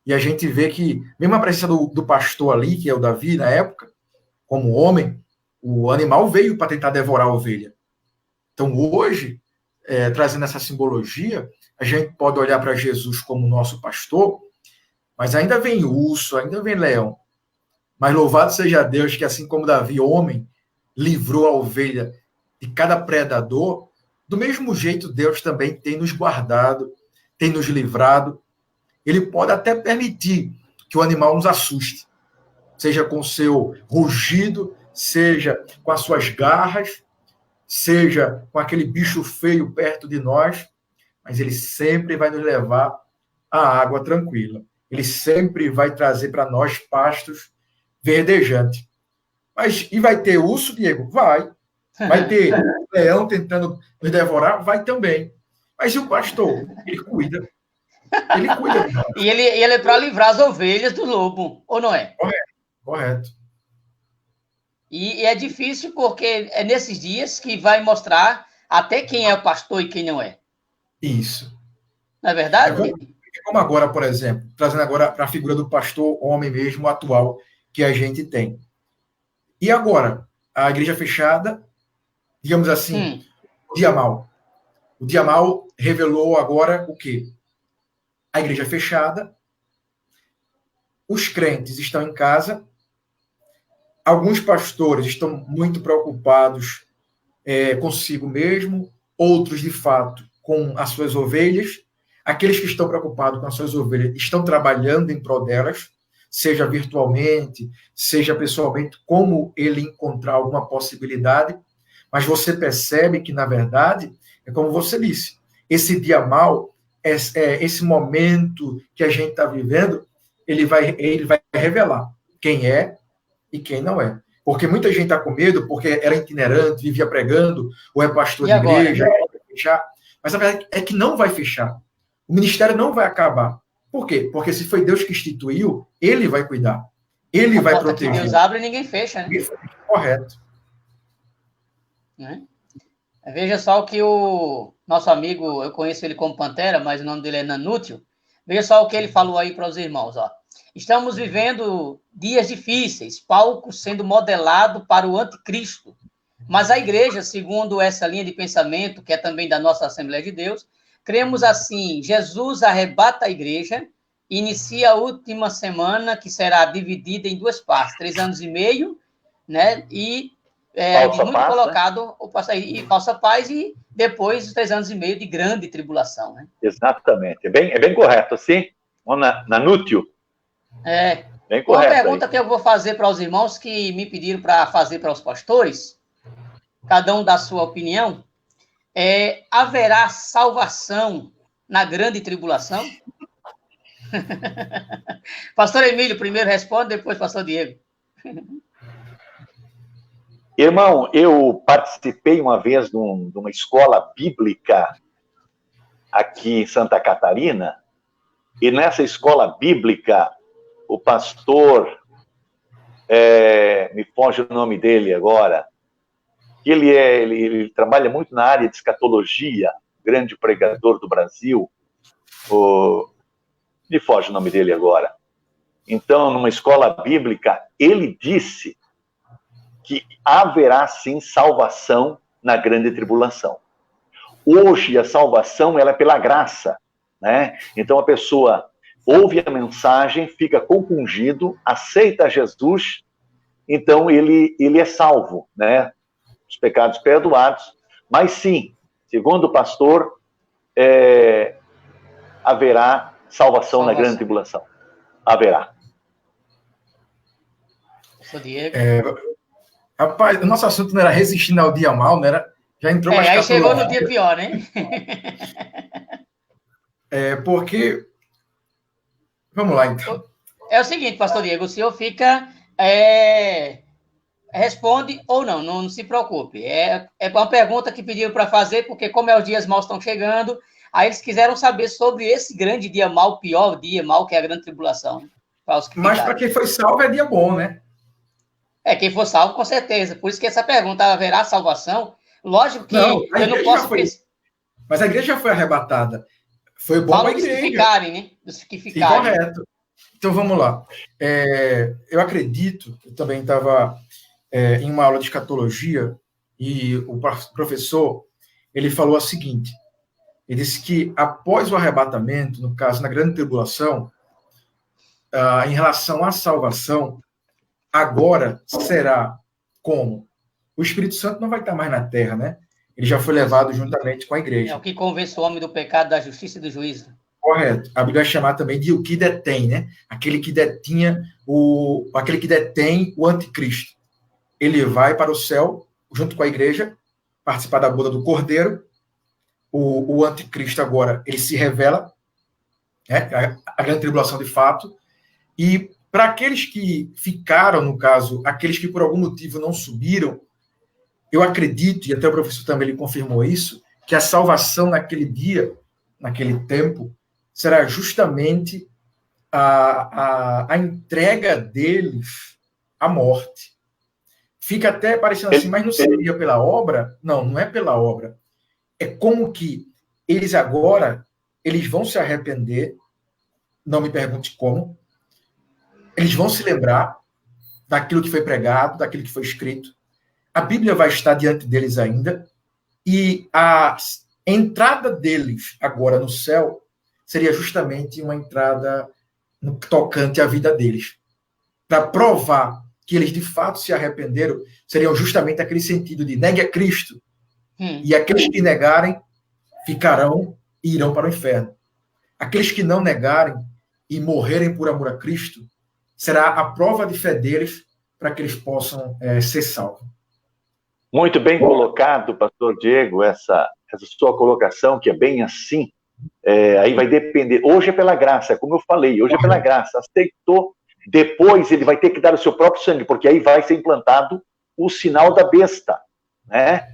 E a gente vê que, mesmo a presença do pastor ali, que é o Davi, na época, como homem, o animal veio para tentar devorar a ovelha. Então, hoje, trazendo essa simbologia, a gente pode olhar para Jesus como nosso pastor, mas ainda vem urso, ainda vem leão. Mas louvado seja Deus que, assim como Davi, homem, livrou a ovelha de cada predador, do mesmo jeito Deus também tem nos guardado, tem nos livrado. Ele pode até permitir que o animal nos assuste, seja com o seu rugido, seja com as suas garras, seja com aquele bicho feio perto de nós, mas ele sempre vai nos levar à água tranquila. Ele sempre vai trazer para nós pastos verdejantes. Mas, e vai ter urso, Diego? Vai. Vai ter leão tentando nos devorar? Vai também. Mas e o pastor? Ele cuida. Ele cuida. E ele é para livrar as ovelhas do lobo, ou não é? Correto. E é difícil porque é nesses dias que vai mostrar até quem é o pastor e quem não é. Isso. Não é verdade? Como agora, por exemplo, trazendo agora para a figura do pastor homem mesmo atual que a gente tem. E agora, a igreja fechada, digamos assim, o dia mau. O dia mau revelou agora o quê? A igreja fechada, os crentes estão em casa, alguns pastores estão muito preocupados consigo mesmo, outros, de fato, com as suas ovelhas, aqueles que estão preocupados com as suas ovelhas estão trabalhando em prol delas, seja virtualmente, seja pessoalmente, como ele encontrar alguma possibilidade, mas você percebe que, na verdade, é como você disse, esse dia mau, esse momento que a gente está vivendo, ele vai revelar quem é e quem não é. Porque muita gente está com medo, porque era itinerante, vivia pregando, ou é pastor de igreja, vai fechar. Mas a verdade é que não vai fechar. O ministério não vai acabar. Por quê? Porque se foi Deus que instituiu, ele vai cuidar. Ele vai proteger. Que Deus abre e ninguém fecha, né? Correto. Veja só o que o nosso amigo, eu conheço ele como Pantera, mas o nome dele é Nanútil. Veja só o que ele falou aí para os irmãos, ó. Estamos vivendo dias difíceis, palco sendo modelado para o anticristo. Mas a igreja, segundo essa linha de pensamento, que é também da nossa Assembleia de Deus, cremos assim: Jesus arrebata a igreja, inicia a última semana, que será dividida em 2 partes, 3 anos e meio, né? E muito paz, colocado, né? E falsa paz, e depois os 3 anos e meio de grande tribulação, né? Exatamente. É bem correto, assim. Nanútil. Bem correto. Uma pergunta que eu vou fazer para os irmãos que me pediram para fazer para os pastores, cada um dá a sua opinião. Haverá salvação na grande tribulação? Pastor Emílio primeiro responde, depois pastor Diego. Irmão, eu participei uma vez de uma escola bíblica aqui em Santa Catarina, e nessa escola bíblica, o pastor, me foge o nome dele agora, ele trabalha muito na área de escatologia, grande pregador do Brasil, me foge o nome dele agora. Então, numa escola bíblica, ele disse que haverá, sim, salvação na grande tribulação. Hoje, a salvação ela é pela graça, né? Então, a pessoa ouve a mensagem, fica compungido, aceita Jesus, então ele é salvo, né? Os pecados perdoados. Mas, sim, segundo o pastor, haverá salvação na grande tribulação. Haverá. Diego. Rapaz, o nosso assunto não era resistindo ao dia mal, não era? Já entrou mais. Aí chegou no dia pior, né? Porque... Vamos lá, então. É o seguinte, pastor Diego, o senhor fica... responde ou não se preocupe. É uma pergunta que pediram para fazer, porque como os dias maus estão chegando, aí eles quiseram saber sobre esse grande dia mau, pior dia mau, que é a grande tribulação. Mas para quem foi salvo é dia bom, né? Quem for salvo, com certeza. Por isso que essa pergunta, haverá salvação? Lógico que eu não posso... Mas a igreja já foi arrebatada. Foi bom para a igreja. Dos que ficarem, né? Dos que ficarem. Correto. Então, vamos lá. Eu acredito, eu também estava em uma aula de escatologia, e o professor, ele falou o seguinte, ele disse que após o arrebatamento, no caso, na grande tribulação, em relação à salvação, agora será como? O Espírito Santo não vai estar mais na terra, né? Ele já foi levado juntamente com a igreja. É o que convence o homem do pecado, da justiça e do juízo. Correto. A Bíblia vai chamar também de o que detém, né? Aquele que detém o anticristo. Ele vai para o céu, junto com a igreja, participar da boda do Cordeiro. O anticristo agora, ele se revela, né? A grande tribulação de fato. E para aqueles que ficaram, no caso, aqueles que por algum motivo não subiram, eu acredito, e até o professor também ele confirmou isso, que a salvação naquele dia, naquele tempo, será justamente a entrega deles à morte. Fica até parecendo assim, mas não seria pela obra? Não, não é pela obra. É como que eles agora, eles vão se arrepender, não me pergunte como, eles vão se lembrar daquilo que foi pregado, daquilo que foi escrito. A Bíblia vai estar diante deles ainda, e a entrada deles agora no céu seria justamente uma entrada no tocante à vida deles. Para provar que eles de fato se arrependeram, seriam justamente aquele sentido de negue a Cristo. E aqueles que negarem ficarão e irão para o inferno. Aqueles que não negarem e morrerem por amor a Cristo, será a prova de fé deles para que eles possam ser salvos. Muito bem colocado, pastor Diego, essa sua colocação, que é bem assim. Aí vai depender. Hoje é pela graça, como eu falei, hoje é pela graça. Aceitou, depois ele vai ter que dar o seu próprio sangue, porque aí vai ser implantado o sinal da besta, né?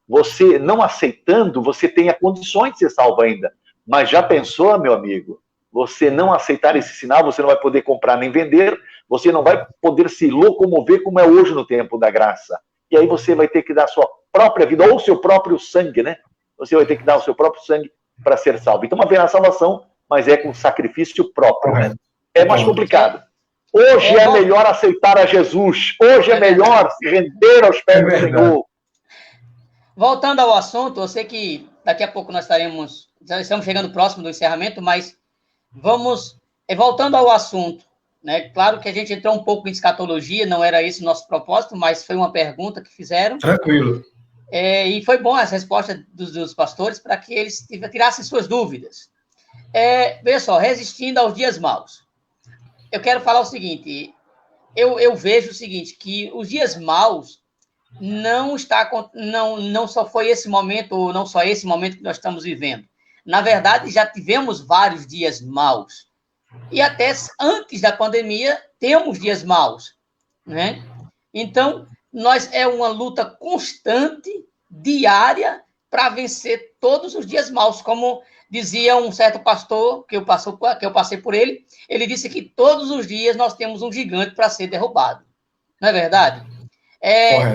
Você não aceitando, você tem as condições de ser salvo ainda. Mas já pensou, meu amigo? Você não aceitar esse sinal, você não vai poder comprar nem vender, você não vai poder se locomover como é hoje no tempo da graça. E aí você vai ter que dar a sua própria vida, ou o seu próprio sangue, né? Você vai ter que dar o seu próprio sangue para ser salvo. Então, haverá salvação, mas é com sacrifício próprio, né? É mais complicado. Hoje é melhor aceitar a Jesus. Hoje é melhor se render aos pés do Senhor. Voltando ao assunto, eu sei que daqui a pouco já estamos chegando próximo do encerramento, mas vamos, voltando ao assunto, né? Claro que a gente entrou um pouco em escatologia, não era esse o nosso propósito, mas foi uma pergunta que fizeram. Tranquilo. E foi bom essa resposta dos pastores para que eles tirassem suas dúvidas. Veja só, resistindo aos dias maus. Eu quero falar o seguinte, eu vejo o seguinte, que os dias maus não só foi esse momento, ou não só esse momento que nós estamos vivendo. Na verdade, já tivemos vários dias maus. E até antes da pandemia, temos dias maus, né? Então, é uma luta constante, diária, para vencer todos os dias maus. Como dizia um certo pastor, que eu passei por ele disse que todos os dias nós temos um gigante para ser derrubado. Não é verdade?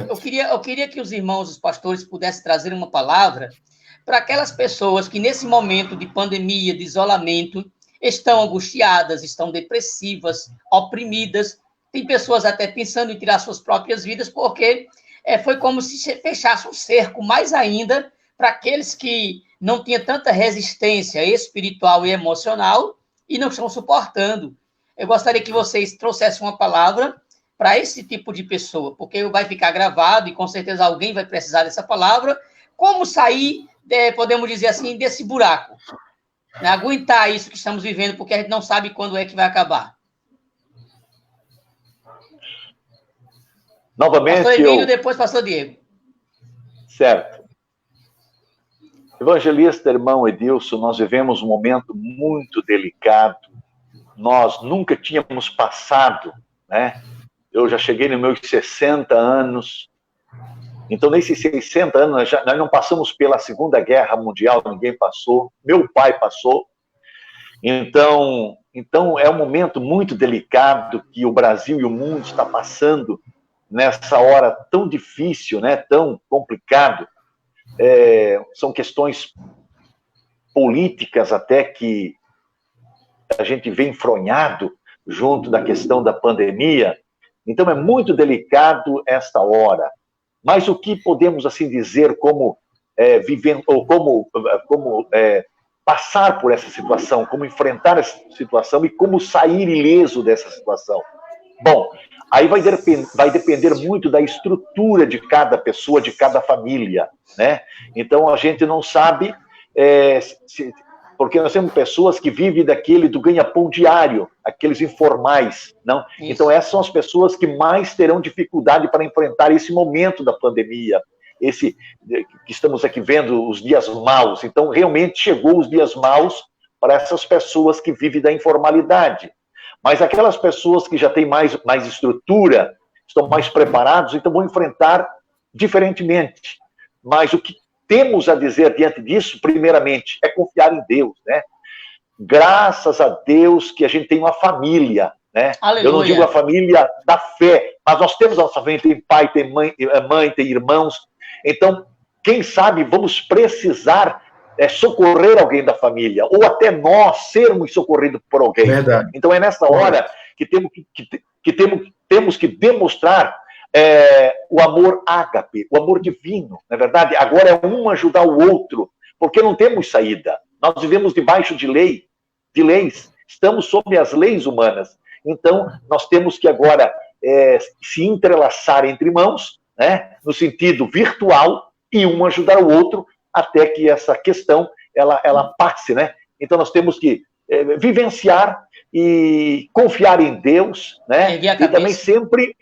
Eu queria que os irmãos, os pastores, pudessem trazer uma palavra para aquelas pessoas que, nesse momento de pandemia, de isolamento, estão angustiadas, estão depressivas, oprimidas. Tem pessoas até pensando em tirar suas próprias vidas, porque foi como se fechasse um cerco, mais ainda, para aqueles que não tinham tanta resistência espiritual e emocional e não estão suportando. Eu gostaria que vocês trouxessem uma palavra para esse tipo de pessoa, porque vai ficar gravado e com certeza alguém vai precisar dessa palavra. Como sair, podemos dizer assim, desse buraco? Né? Aguentar isso que estamos vivendo, porque a gente não sabe quando é que vai acabar. Novamente, pastor Emílio, depois pastor Diego. Certo. Evangelista, irmão Edilson, nós vivemos um momento muito delicado. Nós nunca tínhamos passado, né? Eu já cheguei nos meus 60 anos. Então, nesses 60 anos, nós não passamos pela Segunda Guerra Mundial, ninguém passou. Meu pai passou. Então é um momento muito delicado que o Brasil e o mundo está passando nessa hora tão difícil, né? Tão complicado. São questões políticas até que a gente vê enfronhado junto da questão da pandemia. Então é muito delicado esta hora. Mas o que podemos assim dizer como viver ou como passar por essa situação, como enfrentar essa situação e como sair ileso dessa situação? Bom, aí vai depender muito da estrutura de cada pessoa, de cada família, né? Então a gente não sabe porque nós temos pessoas que vivem do ganha-pão diário, aqueles informais, não? Isso. Então essas são as pessoas que mais terão dificuldade para enfrentar esse momento da pandemia, esse que estamos aqui vendo, os dias maus. Então realmente chegou os dias maus para essas pessoas que vivem da informalidade. Mas aquelas pessoas que já têm mais estrutura, estão mais preparados, então vão enfrentar diferentemente. Mas o que temos a dizer diante disso, primeiramente, é confiar em Deus, né? Graças a Deus que a gente tem uma família, né? Aleluia. Eu não digo a família da fé, mas nós temos a nossa família, tem pai, tem mãe, tem irmãos. Então, quem sabe vamos precisar socorrer alguém da família, ou até nós sermos socorridos por alguém. Verdade. Então é nessa hora que temos que demonstrar o amor ágape, o amor divino, na verdade. Agora é um ajudar o outro, porque não temos saída. Nós vivemos debaixo de leis, estamos sob as leis humanas. Então nós temos que agora se entrelaçar entre mãos, né, no sentido virtual, e um ajudar o outro, até que essa questão ela passe, né? Então nós temos que vivenciar e confiar em Deus, né? E também sempre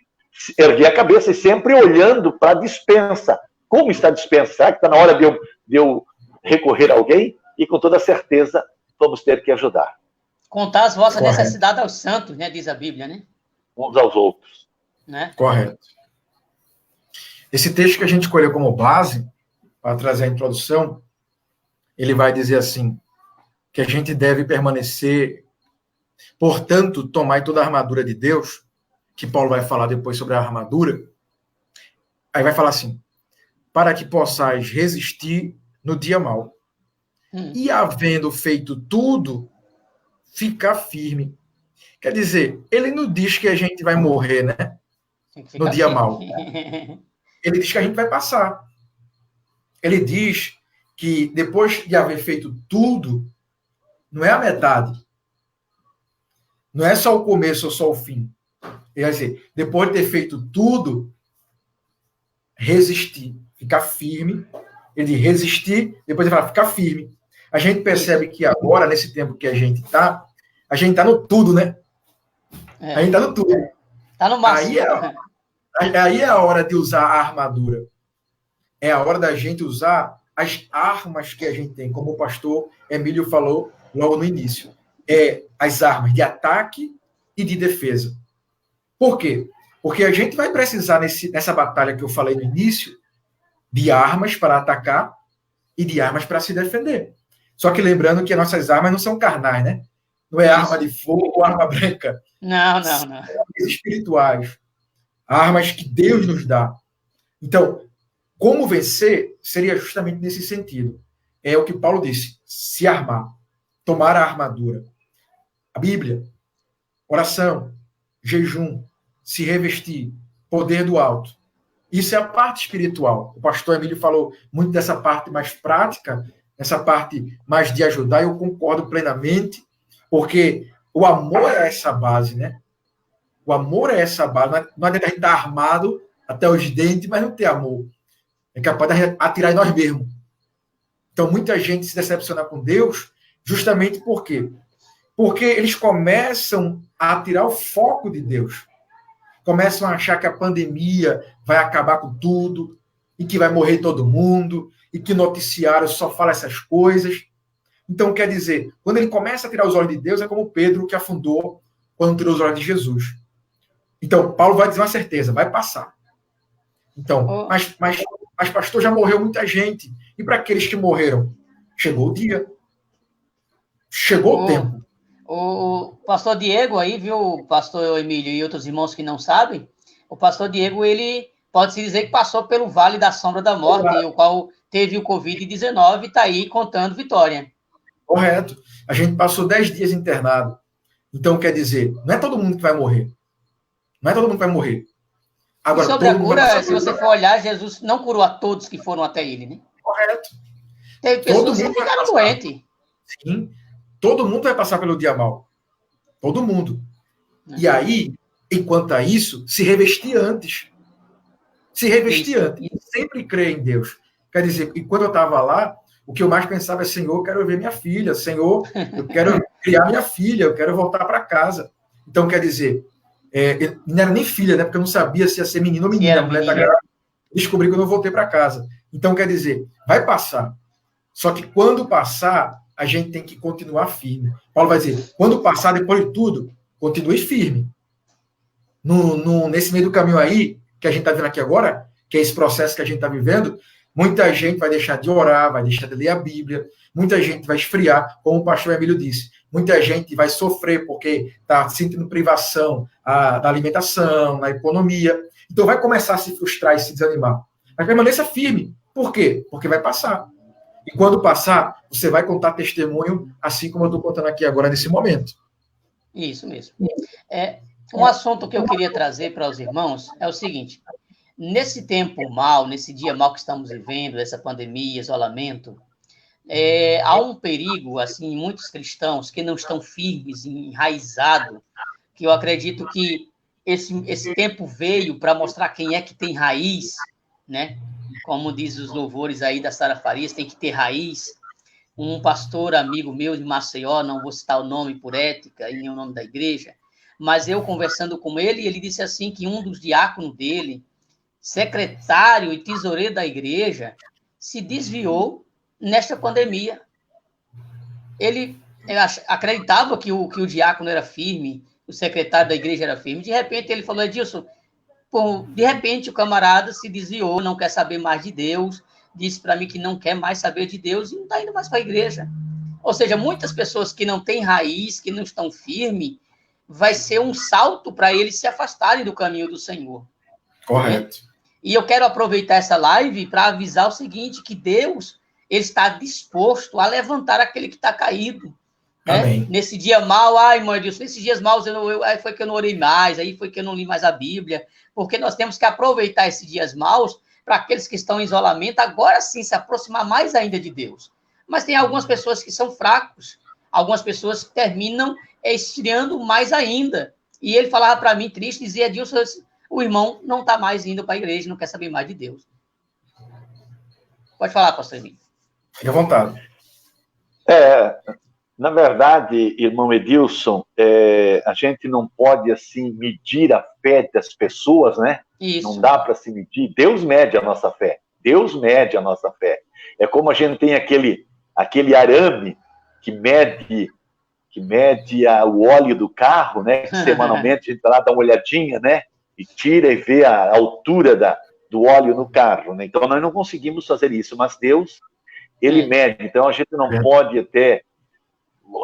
erguer a cabeça e sempre olhando para a despensa. Como está a despensa? Será que está na hora de eu recorrer a alguém? E com toda certeza vamos ter que ajudar. Contar as vossas necessidades aos santos, né? Diz a Bíblia, né? Uns aos outros. Né? Correto. Esse texto que a gente escolheu como base para trazer a introdução, ele vai dizer assim, que a gente deve permanecer, portanto, tomai toda a armadura de Deus, que Paulo vai falar depois sobre a armadura, aí vai falar assim, para que possais resistir no dia mau. E havendo feito tudo, ficar firme. Quer dizer, ele não diz que a gente vai morrer, né? No dia mau. Ele diz que a gente vai passar. Ele diz que depois de haver feito tudo, não é a metade. Não é só o começo ou só o fim. Ele vai dizer, depois de ter feito tudo, resistir, ficar firme. Ele diz resistir, depois ele fala ficar firme. A gente percebe que agora, nesse tempo que a gente está no tudo, né? A gente está no tudo. Está no máximo. Aí é a hora de usar a armadura. É a hora da gente usar as armas que a gente tem, como o pastor Emílio falou logo no início. As armas de ataque e de defesa. Por quê? Porque a gente vai precisar, nessa batalha que eu falei no início, de armas para atacar e de armas para se defender. Só que lembrando que nossas armas não são carnais, né? Não é arma de fogo ou arma branca. Não. São armas espirituais. Armas que Deus nos dá. Então, como vencer seria justamente nesse sentido. É o que Paulo disse, se armar, tomar a armadura. A Bíblia, oração, jejum, se revestir, poder do alto. Isso é a parte espiritual. O pastor Emílio falou muito dessa parte mais prática, essa parte mais de ajudar, eu concordo plenamente, porque o amor é essa base, né? O amor é essa base. Não adianta a gente estar armado até os dentes, mas não ter amor. É capaz de atirar em nós mesmos. Então, muita gente se decepciona com Deus justamente por quê? Porque eles começam a tirar o foco de Deus. Começam a achar que a pandemia vai acabar com tudo, e que vai morrer todo mundo, e que o noticiário só fala essas coisas. Então, quer dizer, quando ele começa a tirar os olhos de Deus, é como Pedro que afundou quando tirou os olhos de Jesus. Então, Paulo vai dizer uma certeza, vai passar. Então, mas pastor, já morreu muita gente. E para aqueles que morreram? Chegou o dia. Chegou o tempo. O pastor Diego aí, viu, o pastor Emílio e outros irmãos que não sabem, o pastor Diego, ele pode-se dizer que passou pelo vale da sombra da morte, o qual teve o Covid-19 e está aí contando vitória. Correto. A gente passou 10 dias internado. Então, quer dizer, não é todo mundo que vai morrer. Não é todo mundo que vai morrer. Agora, e sobre a cura, se você for olhar, Jesus não curou a todos que foram até ele, né? Correto. Teve pessoas que ficaram doentes. Sim. Todo mundo vai passar pelo dia mau. Todo mundo. E aí, enquanto a isso, se revestir antes. Se revestir antes. E sempre crer em Deus. Quer dizer, enquanto eu estava lá, o que eu mais pensava é, Senhor, eu quero ver minha filha. Senhor, eu quero criar minha filha. Eu quero voltar para casa. Então, quer dizer, não era nem filha, né? Porque eu não sabia se ia ser menino ou menina. A mulher está grávida. Descobri que eu não voltei para casa. Então, quer dizer, vai passar. Só que quando passar, a gente tem que continuar firme. Paulo vai dizer, quando passar, depois de tudo, continue firme. Nesse meio do caminho aí, que a gente está vendo aqui agora, que é esse processo que a gente está vivendo, muita gente vai deixar de orar, vai deixar de ler a Bíblia, muita gente vai esfriar, como o pastor Emílio disse. Muita gente vai sofrer porque está sentindo privação da alimentação, na economia. Então vai começar a se frustrar e se desanimar. Mas permaneça firme. Por quê? Porque vai passar. E quando passar, você vai contar testemunho, assim como eu estou contando aqui agora, nesse momento. Isso mesmo. Um assunto que eu queria trazer para os irmãos é o seguinte. Nesse tempo mau, nesse dia mau que estamos vivendo, essa pandemia, isolamento, há um perigo, assim, em muitos cristãos que não estão firmes, enraizados, que eu acredito que esse tempo veio para mostrar quem é que tem raiz, né? Como diz os louvores aí da Sara Farias, tem que ter raiz. um pastor amigo meu de Maceió, não vou citar o nome por ética, e nem o nome da igreja, mas eu conversando com ele, ele disse assim que um dos diáconos dele, secretário e tesoureiro da igreja, se desviou nesta pandemia. Ele acreditava que o diácono era firme, o secretário da igreja era firme. De repente ele falou: Edilson, de repente o camarada se desviou, não quer saber mais de Deus, disse para mim que não quer mais saber de Deus e não está indo mais para a igreja. Ou seja, muitas pessoas que não têm raiz, que não estão firmes, vai ser um salto para eles se afastarem do caminho do Senhor. Correto. E eu quero aproveitar essa live para avisar o seguinte, que Deus, ele está disposto a levantar aquele que está caído. Né? Nesse dia mal, irmão Edilson, nesses dias maus, aí foi que eu não orei mais, aí foi que eu não li mais a Bíblia, porque nós temos que aproveitar esses dias maus para aqueles que estão em isolamento, agora sim se aproximar mais ainda de Deus. Mas tem algumas pessoas que são fracos, algumas pessoas que terminam esfriando mais ainda. E ele falava para mim, triste, dizia: Edilson, o irmão não está mais indo para a igreja, não quer saber mais de Deus. Pode falar, pastor Emílio. Fique à vontade. Na verdade, irmão Edilson, a gente não pode, assim, medir a fé das pessoas, né? Isso. Não dá para se medir. Deus mede a nossa fé. Deus mede a nossa fé. É como a gente tem aquele arame que mede o óleo do carro, né? Que semanalmente a gente vai lá dar uma olhadinha, né? E tira e vê a altura do óleo no carro, né? Então, nós não conseguimos fazer isso, mas Deus, ele mede. Então, a gente não pode ter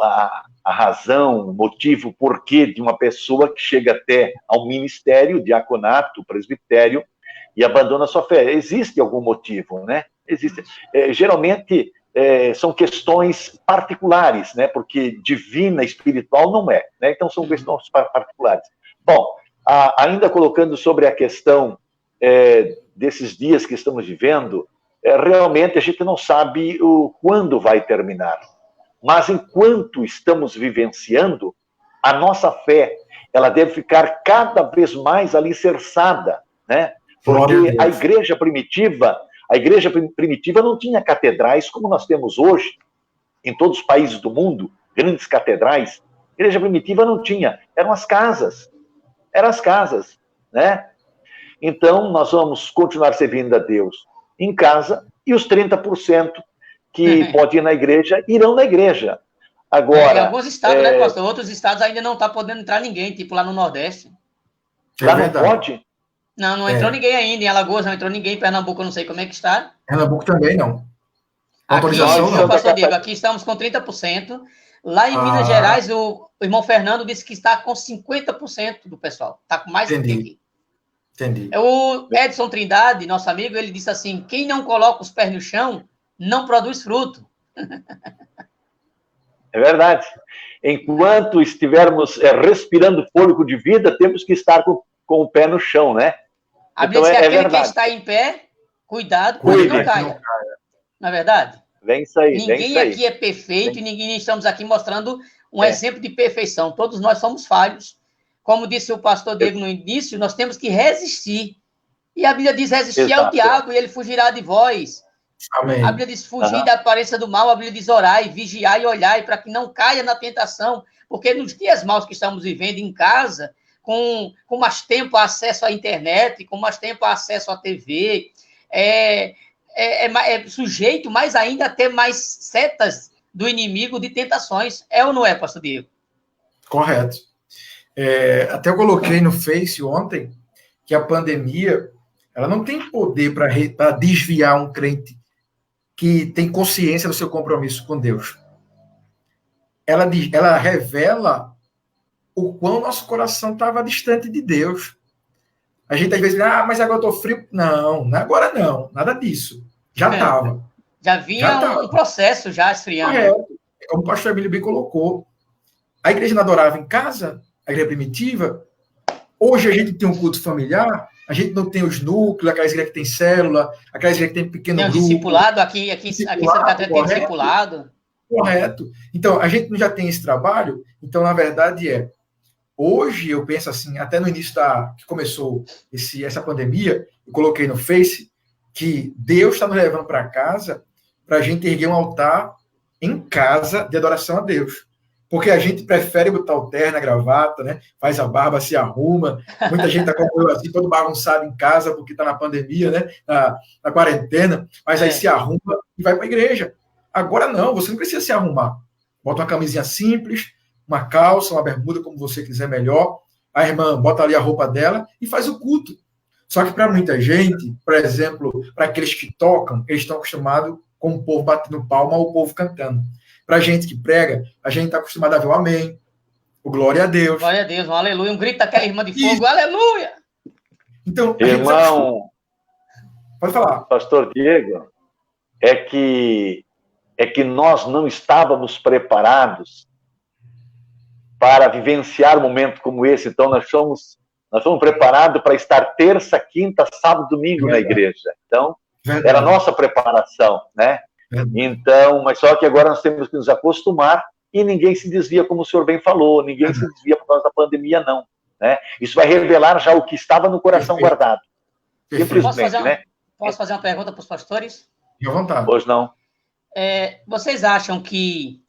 a razão, o motivo, o porquê de uma pessoa que chega até ao ministério, diaconato, presbitério, e abandona a sua fé. Existe algum motivo, né? Existe. Geralmente, são questões particulares, né? Porque divina, espiritual, não é, né? Então, são questões particulares. Bom, ainda colocando sobre a questão desses dias que estamos vivendo, realmente a gente não sabe quando vai terminar. Mas enquanto estamos vivenciando, a nossa fé, ela deve ficar cada vez mais alicerçada, né? Porque a igreja primitiva não tinha catedrais como nós temos hoje, em todos os países do mundo, grandes catedrais. A igreja primitiva não tinha, eram as casas, né? Então, nós vamos continuar servindo a Deus em casa, e os 30% que podem ir na igreja, irão na igreja. Agora, em alguns estados, né, pastor? Outros estados ainda não está podendo entrar ninguém, tipo lá no Nordeste. Lá não pode? Não entrou ninguém ainda. Em Alagoas não entrou ninguém. Em Pernambuco eu não sei como é que está. Pernambuco também não. Autorização não. Pastor Diego, aqui estamos com 30%. Lá em Minas Gerais, o irmão Fernando disse que está com 50% do pessoal. Está com mais do que aqui. Entendi. O Edson Trindade, nosso amigo, ele disse assim: quem não coloca os pés no chão não produz fruto. É verdade. Enquanto estivermos respirando fôlego de vida, temos que estar com o pé no chão, né? A Bíblia diz que aquele que está em pé, cuidado, para que não caia. Não é verdade? Vem isso aí. Ninguém aqui é perfeito e ninguém estamos aqui mostrando um exemplo de perfeição. Todos nós somos falhos. Como disse o pastor Diego no início, nós temos que resistir. E a Bíblia diz: resistir ao diabo e ele fugirá de vós. Amém. A Bíblia diz: fugir da aparência do mal. A Bíblia diz: orai, vigiar e olhar, para que não caia na tentação. Porque nos dias maus que estamos vivendo em casa, com mais tempo acesso à internet, com mais tempo acesso à TV, sujeito mais ainda a ter mais setas do inimigo de tentações. É ou não é, pastor Diego? Correto. Até eu coloquei no Face ontem que a pandemia ela não tem poder para desviar um crente que tem consciência do seu compromisso com Deus. Ela revela o quão nosso coração estava distante de Deus. A gente às vezes diz: mas agora eu estou frio. Não, agora não, nada disso. Já estava. Já vinha um processo já esfriando. Correto. Como o pastor Emílio bem colocou. A igreja não adorava em casa, a igreja primitiva. Hoje a gente tem um culto familiar, a gente não tem os núcleos, aquelas igrejas que tem célula, aquelas igrejas que tem pequeno grupo. Tem um discipulado, aqui Santa Catarina tem discipulado. Correto. Então, a gente não já tem esse trabalho, então, na verdade, hoje eu penso assim, até no início que começou essa pandemia, eu coloquei no Face que Deus está nos levando para casa para a gente erguer um altar em casa de adoração a Deus. Porque a gente prefere botar o terno, a gravata, né? Faz a barba, se arruma. Muita gente está como eu, assim, todo bagunçado em casa, porque está na pandemia, né? Na quarentena. Mas aí se arruma e vai para a igreja. Agora não, você não precisa se arrumar. Bota uma camisinha simples, uma calça, uma bermuda, como você quiser melhor. A irmã bota ali a roupa dela e faz o culto. Só que para muita gente, por exemplo, para aqueles que tocam, eles estão acostumados com o povo batendo palma ou o povo cantando. Para a gente que prega, a gente está acostumado a ver o amém, o glória a Deus. Glória a Deus, um aleluia, um grito daquela irmã de fogo, aleluia! Então, irmão, pode falar. Pastor Diego, é que nós não estávamos preparados para vivenciar um momento como esse. Então, nós fomos preparados para estar terça, quinta, sábado, domingo na igreja. Então, era a nossa preparação, né? Então, mas só que agora nós temos que nos acostumar e ninguém se desvia, como o senhor bem falou, ninguém se desvia por causa da pandemia, não. Né? Isso vai revelar já o que estava no coração guardado. Simplesmente, Posso fazer uma pergunta para os pastores? Fique à vontade. Pois não. Vocês acham que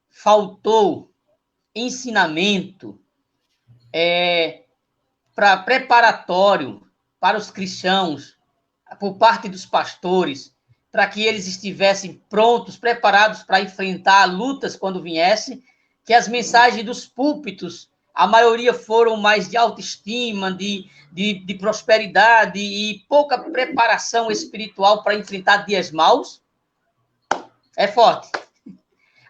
faltou ensinamento para preparatório para os cristãos, por parte dos pastores, para que eles estivessem prontos, preparados para enfrentar lutas quando viessem, que as mensagens dos púlpitos, a maioria foram mais de autoestima, de prosperidade e pouca preparação espiritual para enfrentar dias maus? É forte.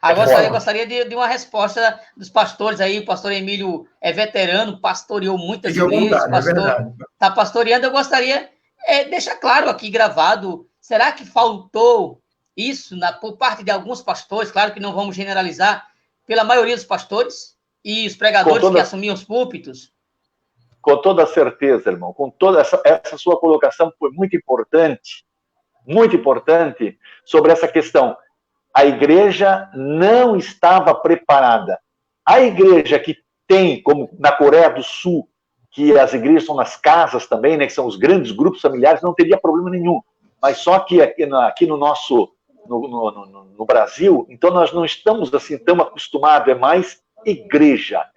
Agora eu gostaria de uma resposta dos pastores aí. O pastor Emílio é veterano, pastoreou muitas igrejas, está pastoreando. Eu gostaria deixar claro aqui gravado, será que faltou isso por parte de alguns pastores? Claro que não vamos generalizar, pela maioria dos pastores e os pregadores que assumiam os púlpitos? Com toda certeza, irmão. Com toda essa sua colocação foi muito importante sobre essa questão. A igreja não estava preparada. A igreja que tem, como na Coreia do Sul, que as igrejas são nas casas também, né, que são os grandes grupos familiares, não teria problema nenhum. Mas só que aqui no nosso, no Brasil, então nós não estamos assim tão acostumados, é mais igreja.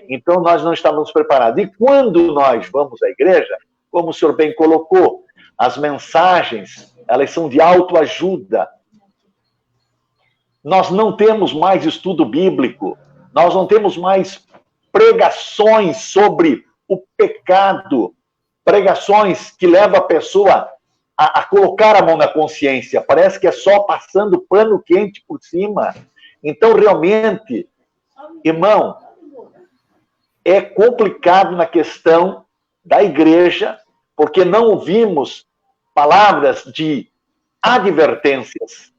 Então nós não estávamos preparados. E quando nós vamos à igreja, como o senhor bem colocou, as mensagens, elas são de autoajuda. Nós não temos mais estudo bíblico, nós não temos mais pregações sobre o pecado, pregações que levam a pessoa a colocar a mão na consciência. Parece que é só passando pano quente por cima. Então, realmente, irmão, é complicado na questão da igreja, porque não ouvimos palavras de advertências.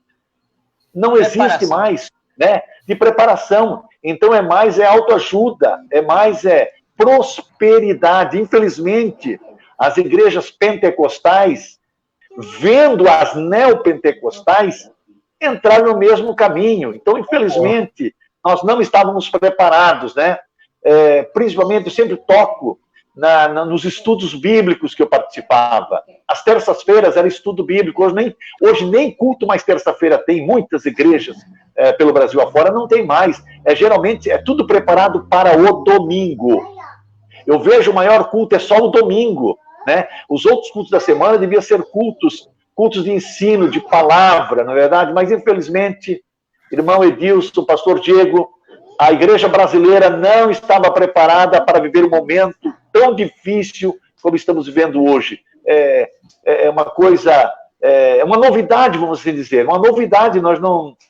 Não existe mais, né, de preparação. Então é mais autoajuda, é mais prosperidade. Infelizmente, as igrejas pentecostais, vendo as neopentecostais, entraram no mesmo caminho. Então, infelizmente, nós não estávamos preparados, né? Principalmente, eu sempre toco nos estudos bíblicos que eu participava. As terças-feiras era estudo bíblico. Hoje nem culto mais terça-feira tem. Muitas igrejas pelo Brasil afora não tem mais. Geralmente é tudo preparado para o domingo. Eu vejo o maior culto é só o domingo, né? Os outros cultos da semana deviam ser cultos de ensino, de palavra, na verdade. Mas infelizmente, irmão Edilson, pastor Diego, a igreja brasileira não estava preparada para viver um momento tão difícil como estamos vivendo hoje. É uma coisa, é uma novidade, vamos assim dizer, uma novidade. Nós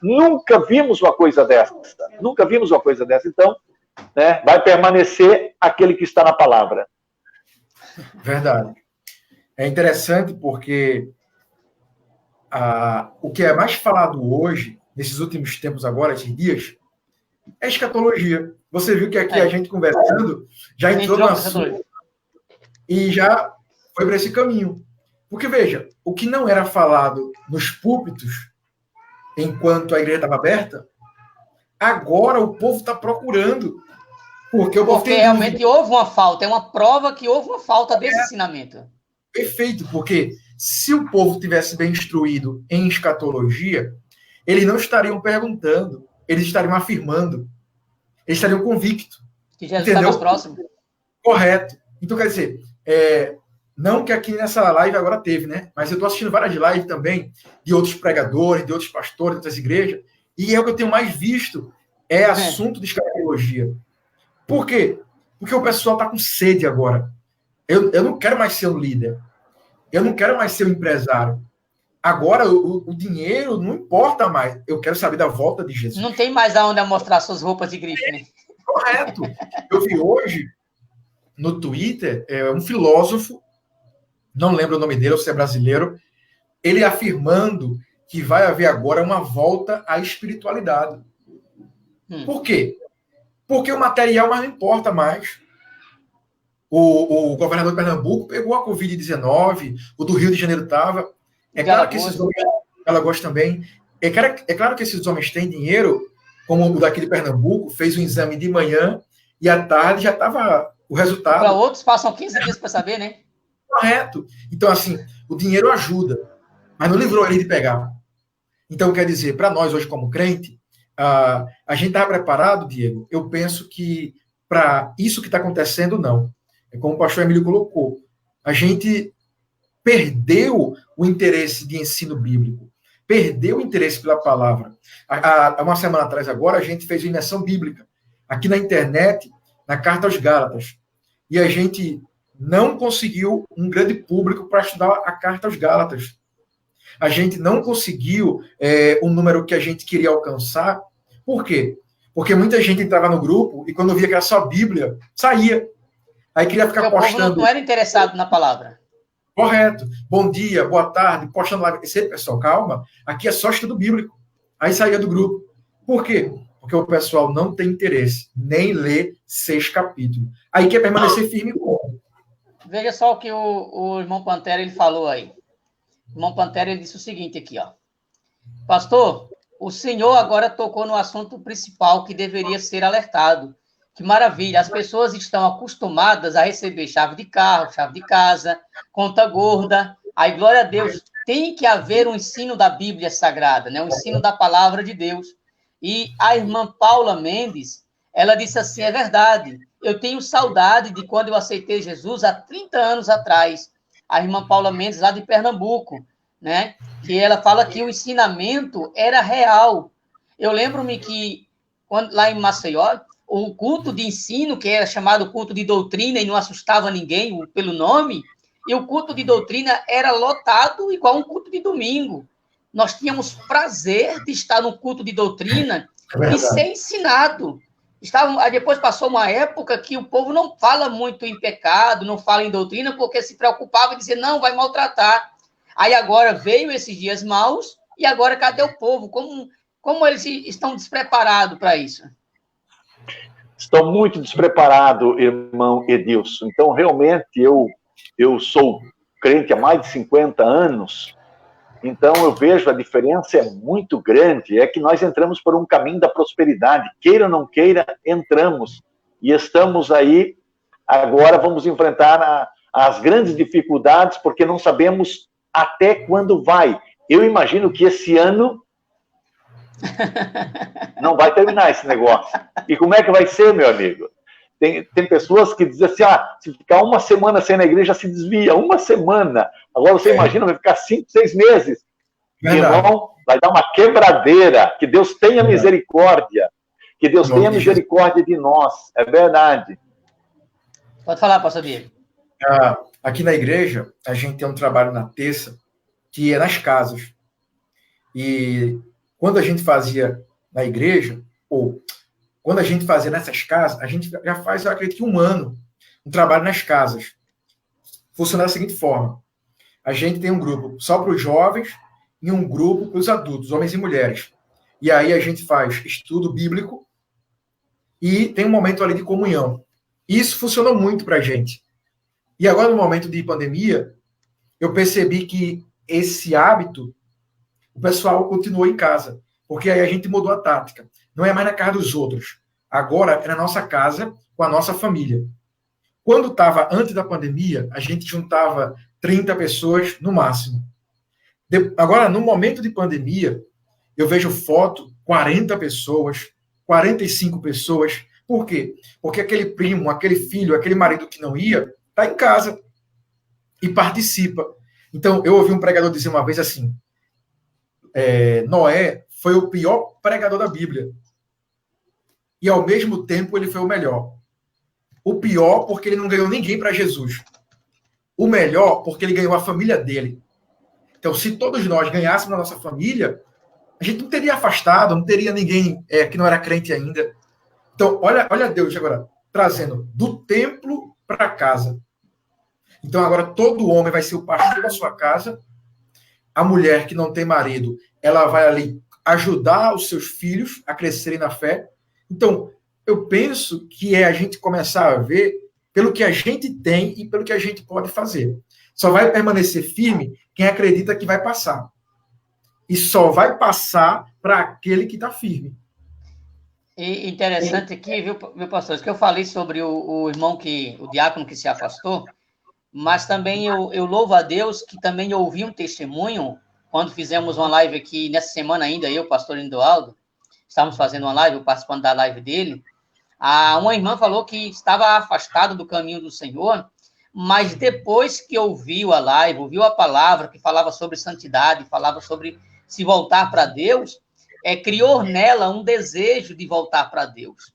nunca vimos uma coisa dessa. Então, né, vai permanecer aquele que está na palavra. Verdade. É interessante porque o que é mais falado hoje, nesses últimos tempos agora, esses dias, é escatologia. Você viu que aqui a gente conversando já entrou no assunto e já foi para esse caminho. Porque, veja, o que não era falado nos púlpitos enquanto a igreja estava aberta, agora o povo está procurando. Porque realmente houve uma falta, é uma prova que houve uma falta desse ensinamento. Perfeito, porque se o povo tivesse bem instruído em escatologia, eles não estariam perguntando, eles estariam afirmando, eles estariam convictos. Que Jesus está mais próximo. Correto. Então, quer dizer, não que aqui nessa live agora teve, né? Mas eu estou assistindo várias lives também de outros pregadores, de outros pastores, de outras igrejas, e é o que eu tenho mais visto, é assunto de escatologia. Por quê? Porque o pessoal está com sede agora. Eu não quero mais ser um líder. Eu não quero mais ser um empresário. Agora, o dinheiro não importa mais. Eu quero saber da volta de Jesus. Não tem mais aonde mostrar suas roupas de grife, né? Correto. Eu vi hoje, no Twitter, um filósofo, não lembro o nome dele, se é brasileiro, ele afirmando que vai haver agora uma volta à espiritualidade. Por quê? Porque o material mais não importa mais. O governador de Pernambuco pegou a Covid-19, o do Rio de Janeiro estava. É claro que esses homens, ela gosta também. É claro que esses homens têm dinheiro, como o daqui de Pernambuco, fez um exame de manhã e à tarde já estava o resultado. Para outros, passam 15 dias para saber, né? Correto. Então, assim, o dinheiro ajuda, mas não livrou ele de pegar. Então, quer dizer, para nós hoje como crente, a gente estava preparado, Diego? Eu penso que para isso que está acontecendo, não. É como o pastor Emílio colocou. A gente perdeu o interesse de ensino bíblico, perdeu o interesse pela palavra. Há uma semana atrás, agora, a gente fez uma imersão bíblica aqui na internet, na Carta aos Gálatas. E a gente não conseguiu um grande público para estudar a Carta aos Gálatas. A gente não conseguiu o número que a gente queria alcançar. Por quê? Porque muita gente entrava no grupo e quando via que era só Bíblia, saía. Aí queria ficar postando. O povo não era interessado na palavra. Correto. Bom dia, boa tarde, postando lá. Pessoal, calma. Aqui é só estudo bíblico. Aí saía do grupo. Por quê? Porque o pessoal não tem interesse, nem ler 6 capítulos. Aí quer permanecer firme como? Veja só o que o irmão Pantera ele falou aí. O irmão Pantera ele disse o seguinte aqui, ó. Pastor, o senhor agora tocou no assunto principal que deveria ser alertado. Que maravilha, as pessoas estão acostumadas a receber chave de carro, chave de casa, conta gorda. Aí, glória a Deus, tem que haver um ensino da Bíblia Sagrada, né? Um ensino da palavra de Deus. E a irmã Paula Mendes, ela disse assim, é verdade, eu tenho saudade de quando eu aceitei Jesus há 30 anos atrás. A irmã Paula Mendes, lá de Pernambuco, né? Que ela fala que o ensinamento era real. Eu lembro-me que, lá em Maceió, o culto de ensino, que era chamado culto de doutrina e não assustava ninguém pelo nome, e o culto de doutrina era lotado igual um culto de domingo. Nós tínhamos prazer de estar no culto de doutrina e ser ensinado. Depois passou uma época que o povo não fala muito em pecado, não fala em doutrina, porque se preocupava em dizer, não, vai maltratar. Aí agora veio esses dias maus, e agora cadê o povo? Como eles estão despreparados para isso? Estão muito despreparados, irmão Edilson. Então, realmente, eu sou crente há mais de 50 anos, então eu vejo a diferença é muito grande, é que nós entramos por um caminho da prosperidade, queira ou não queira, entramos, e estamos aí, agora vamos enfrentar as grandes dificuldades, porque não sabemos até quando vai. Eu imagino que esse ano não vai terminar esse negócio. E como é que vai ser, meu amigo? Tem pessoas que dizem assim, se ficar uma semana sem na igreja, se desvia. Uma semana. Agora você imagina, vai ficar 5, 6 meses. Irmão, vai dar uma quebradeira. Que Deus tenha misericórdia. Que Deus tenha misericórdia de nós. É verdade. Pode falar, pastor Diego. Aqui na igreja, a gente tem um trabalho na terça, que é nas casas. E quando a gente fazia na igreja, ou quando a gente fazia nessas casas, a gente já faz, eu acredito que 1 ano, um trabalho nas casas. Funciona da seguinte forma. A gente tem um grupo só para os jovens e um grupo para os adultos, homens e mulheres. E aí a gente faz estudo bíblico e tem um momento ali de comunhão. Isso funcionou muito para a gente. E agora, no momento de pandemia, eu percebi que esse hábito, o pessoal continuou em casa, porque aí a gente mudou a tática. Não é mais na casa dos outros. Agora é na nossa casa, com a nossa família. Quando estava antes da pandemia, a gente juntava 30 pessoas no máximo. Agora, no momento de pandemia, eu vejo foto, 40 pessoas, 45 pessoas. Por quê? Porque aquele primo, aquele filho, aquele marido que não ia, está em casa e participa. Então, eu ouvi um pregador dizer uma vez assim, Noé foi o pior pregador da Bíblia. E, ao mesmo tempo, ele foi o melhor. O pior porque ele não ganhou ninguém para Jesus. O melhor porque ele ganhou a família dele. Então, se todos nós ganhássemos a nossa família, a gente não teria afastado, não teria ninguém que não era crente ainda. Então, olha Deus agora trazendo do templo para casa. Então, agora todo homem vai ser o pastor da sua casa. A mulher que não tem marido, ela vai ali ajudar os seus filhos a crescerem na fé. Então, eu penso que é a gente começar a ver pelo que a gente tem e pelo que a gente pode fazer. Só vai permanecer firme quem acredita que vai passar. E só vai passar para aquele que está firme. E interessante aqui, viu, pastor, que eu falei sobre o irmão o diácono que se afastou, mas também eu louvo a Deus que também ouvi um testemunho quando fizemos uma live aqui nessa semana ainda, eu, pastor Lindoaldo, estávamos fazendo uma live, eu participando da live dele. Uma irmã falou que estava afastada do caminho do Senhor, mas depois que ouviu a live, ouviu a palavra que falava sobre santidade, falava sobre se voltar para Deus, criou nela um desejo de voltar para Deus.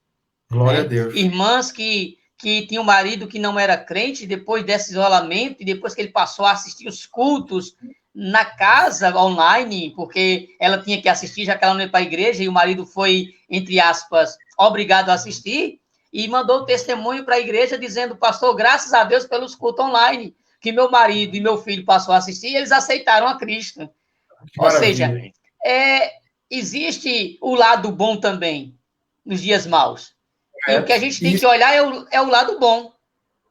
Glória a Deus. Irmãs que tinham um marido que não era crente, depois desse isolamento, e depois que ele passou a assistir os cultos na casa, online, porque ela tinha que assistir, já que ela não ia para a igreja, e o marido foi, entre aspas, obrigado a assistir, e mandou um testemunho para a igreja dizendo, pastor, graças a Deus pelos cultos online, que meu marido e meu filho passou a assistir, e eles aceitaram a Cristo. Ou seja, existe o lado bom também, nos dias maus. E o que a gente tem que olhar é o lado bom.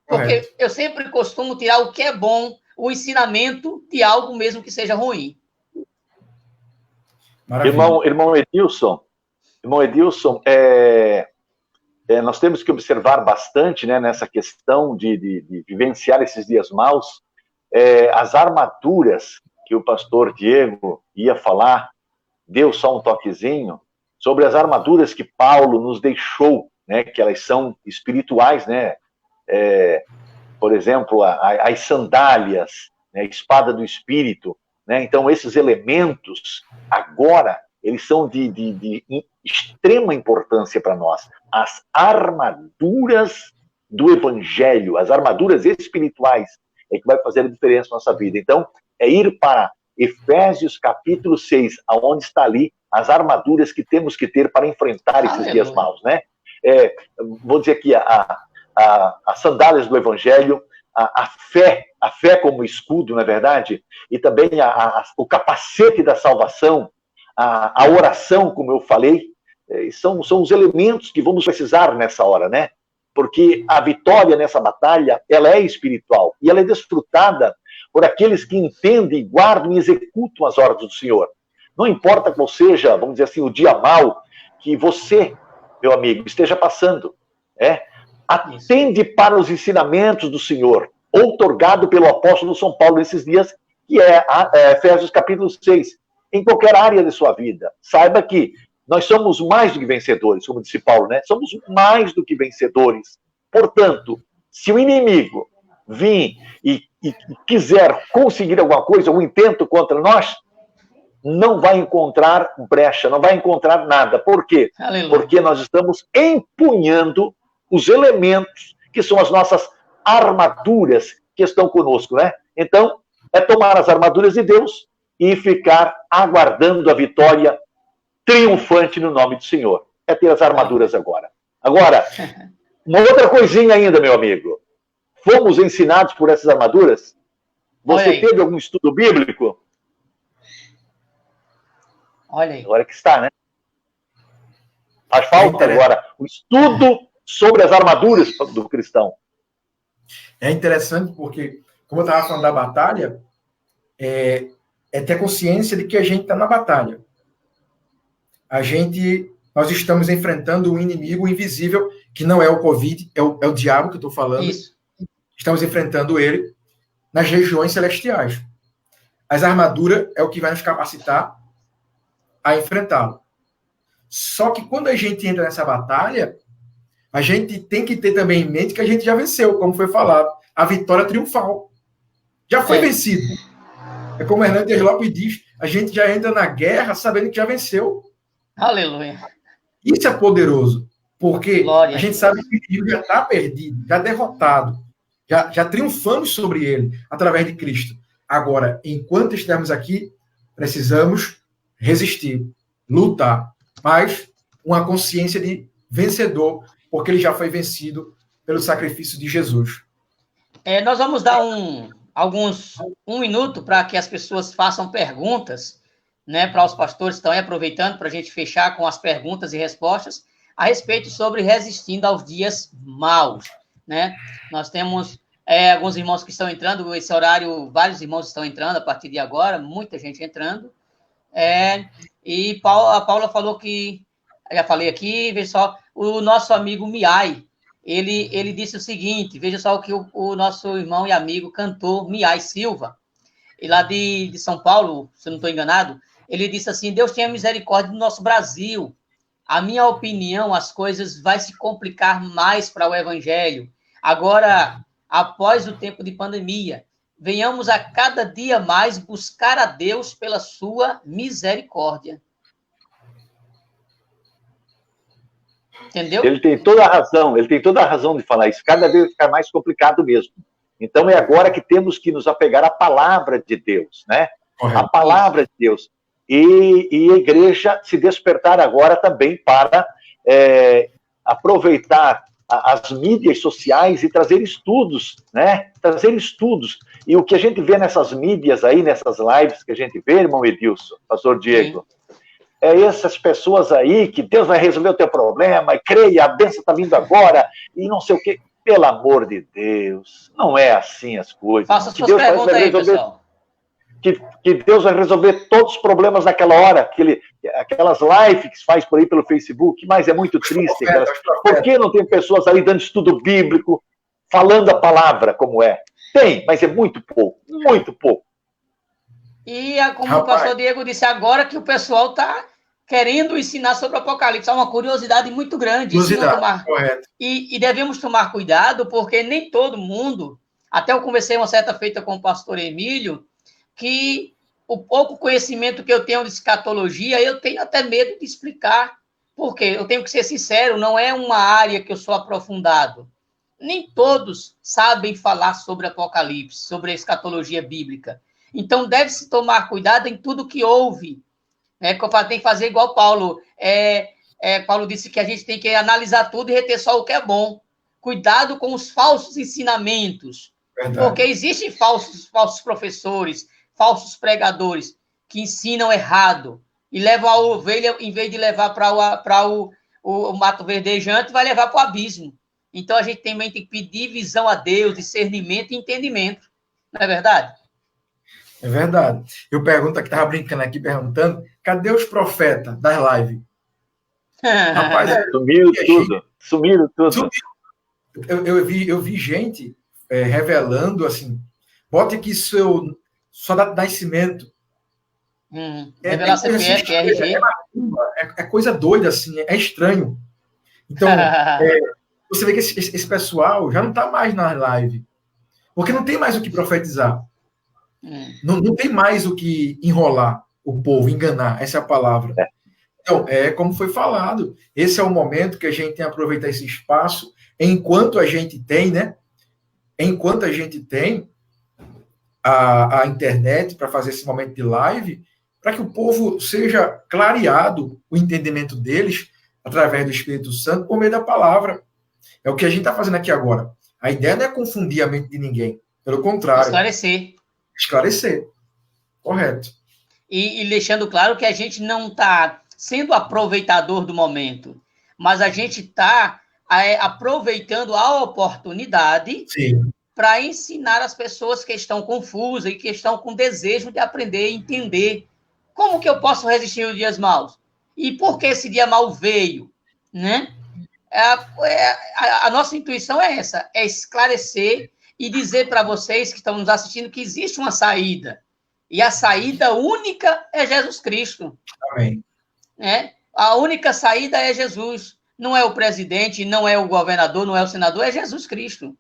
Porque eu sempre costumo tirar o que é bom, o ensinamento de algo mesmo que seja ruim. Irmão Edilson, nós temos que observar bastante, né, nessa questão de vivenciar esses dias maus, as armaduras que o pastor Diego ia falar, deu só um toquezinho, sobre as armaduras que Paulo nos deixou, né, que elas são espirituais, né, por exemplo, as sandálias, né, a espada do Espírito, né, então esses elementos, agora, eles são de extrema importância para nós. As armaduras do Evangelho, as armaduras espirituais, é que vai fazer a diferença na nossa vida. Então, é ir para Efésios capítulo 6, aonde está ali as armaduras que temos que ter para enfrentar esses dias maus, né? Vou dizer aqui, as sandálias do Evangelho, a fé como escudo, não é verdade? E também o capacete da salvação, a oração, como eu falei, são os elementos que vamos precisar nessa hora, né? Porque a vitória nessa batalha, ela é espiritual, e ela é desfrutada por aqueles que entendem, guardam e executam as ordens do Senhor. Não importa qual seja, vamos dizer assim, o dia mau que você, meu amigo, esteja passando, atende para os ensinamentos do Senhor, outorgado pelo apóstolo São Paulo nesses dias, que é Efésios capítulo 6, em qualquer área de sua vida. Saiba que nós somos mais do que vencedores, como disse Paulo, né? Somos mais do que vencedores. Portanto, se o inimigo vir e quiser conseguir alguma coisa, um intento contra nós, não vai encontrar brecha, não vai encontrar nada. Por quê? Aleluia. Porque nós estamos empunhando os elementos que são as nossas armaduras que estão conosco, né? Então, é tomar as armaduras de Deus e ficar aguardando a vitória triunfante no nome do Senhor. É ter as armaduras agora. Agora, uma outra coisinha ainda, meu amigo. Fomos ensinados por essas armaduras? Você teve algum estudo bíblico? Olha aí. Agora que está, né? Faz falta agora o estudo sobre as armaduras do cristão. É interessante porque, como eu estava falando da batalha, é ter consciência de que a gente está na batalha. Nós estamos enfrentando um inimigo invisível, que não é o Covid, é o diabo que eu estou falando. Isso. Estamos enfrentando ele nas regiões celestiais. As armaduras é o que vai nos capacitar a enfrentá-lo. Só que quando a gente entra nessa batalha, a gente tem que ter também em mente que a gente já venceu, como foi falado. A vitória triunfal. Já foi vencido. É como o Hernandes Lopes diz, a gente já entra na guerra sabendo que já venceu. Aleluia. Isso é poderoso, porque Glória. A gente sabe que o inimigo já está perdido, já derrotado, já triunfamos sobre ele através de Cristo. Agora, enquanto estivermos aqui, precisamos resistir, lutar, mas uma consciência de vencedor, porque ele já foi vencido pelo sacrifício de Jesus. Nós vamos dar um minuto para que as pessoas façam perguntas, né, para os pastores que estão aí aproveitando para a gente fechar com as perguntas e respostas a respeito sobre resistindo aos dias maus, né? Nós temos alguns irmãos que estão entrando, esse horário, vários irmãos estão entrando a partir de agora, muita gente entrando, e a Paula falou que, já falei aqui, veja só, o nosso amigo Miai, ele disse o seguinte, veja só o que o nosso irmão e amigo cantor Miai Silva, e lá de São Paulo, se eu não estou enganado, ele disse assim, Deus tenha misericórdia do nosso Brasil. A minha opinião, as coisas vai se complicar mais para o evangelho. Agora, após o tempo de pandemia, venhamos a cada dia mais buscar a Deus pela sua misericórdia. Entendeu? Ele tem toda a razão de falar isso. Cada vez fica mais complicado mesmo. Então, é agora que temos que nos apegar à palavra de Deus, né? Correto. A palavra de Deus. E a igreja se despertar agora também para aproveitar as mídias sociais e trazer estudos, né? Trazer estudos. E o que a gente vê nessas mídias aí, nessas lives que a gente vê, irmão Edilson, pastor Diego, essas pessoas aí que Deus vai resolver o teu problema, e creia, a bênção está vindo agora, e não sei o quê. Pelo amor de Deus, não é assim as coisas. Faça suas perguntas aí, pessoal. Que Deus vai resolver todos os problemas naquela hora, aquelas lives que se faz por aí pelo Facebook, mas é muito triste. Por que não tem pessoas ali dando estudo bíblico, falando a palavra como é? Tem, mas é muito pouco, muito pouco. E como o pastor Diego disse agora, que o pessoal está querendo ensinar sobre o Apocalipse. É uma curiosidade muito grande. Correto. E devemos tomar cuidado, porque nem todo mundo, até eu conversei uma certa feita com o pastor Emílio, que o pouco conhecimento que eu tenho de escatologia, eu tenho até medo de explicar, porque eu tenho que ser sincero, não é uma área que eu sou aprofundado. Nem todos sabem falar sobre Apocalipse, sobre a escatologia bíblica. Então, deve-se tomar cuidado em tudo que ouve. Tem que fazer igual Paulo. Paulo disse que a gente tem que analisar tudo e reter só o que é bom. Cuidado com os falsos ensinamentos. Verdade. Porque existem falsos professores, falsos pregadores que ensinam errado e levam a ovelha, em vez de levar para o mato verdejante, vai levar para o abismo. Então, a gente também tem que pedir visão a Deus, discernimento e entendimento. Não é verdade? É verdade. Eu pergunto, que estava brincando aqui, perguntando, cadê os profetas das lives? Rapaz, sumiram tudo. Eu vi gente revelando, assim, bote aqui sua data de nascimento. Revelar CPF, RG. É coisa doida, assim, é estranho. Então, você vê que esse pessoal já não está mais na live, porque não tem mais o que profetizar. Não tem mais o que enrolar o povo, enganar, essa é a palavra. Então, como foi falado, esse é o momento que a gente tem que aproveitar esse espaço, enquanto a gente tem, né? Enquanto a gente tem a internet para fazer esse momento de live, para que o povo seja clareado, o entendimento deles, através do Espírito Santo, por meio da palavra. É o que a gente está fazendo aqui agora. A ideia não é confundir a mente de ninguém, pelo contrário. Esclarecer. Correto. E deixando claro que a gente não está sendo aproveitador do momento, mas a gente está aproveitando a oportunidade para ensinar as pessoas que estão confusas e que estão com desejo de aprender e entender como que eu posso resistir aos dias maus e por que esse dia mau veio, né? A nossa intuição é essa, é esclarecer e dizer para vocês que estão nos assistindo que existe uma saída. E a saída única é Jesus Cristo. Amém. né? A única saída é Jesus. Não é o presidente, não é o governador, não é o senador, é Jesus Cristo,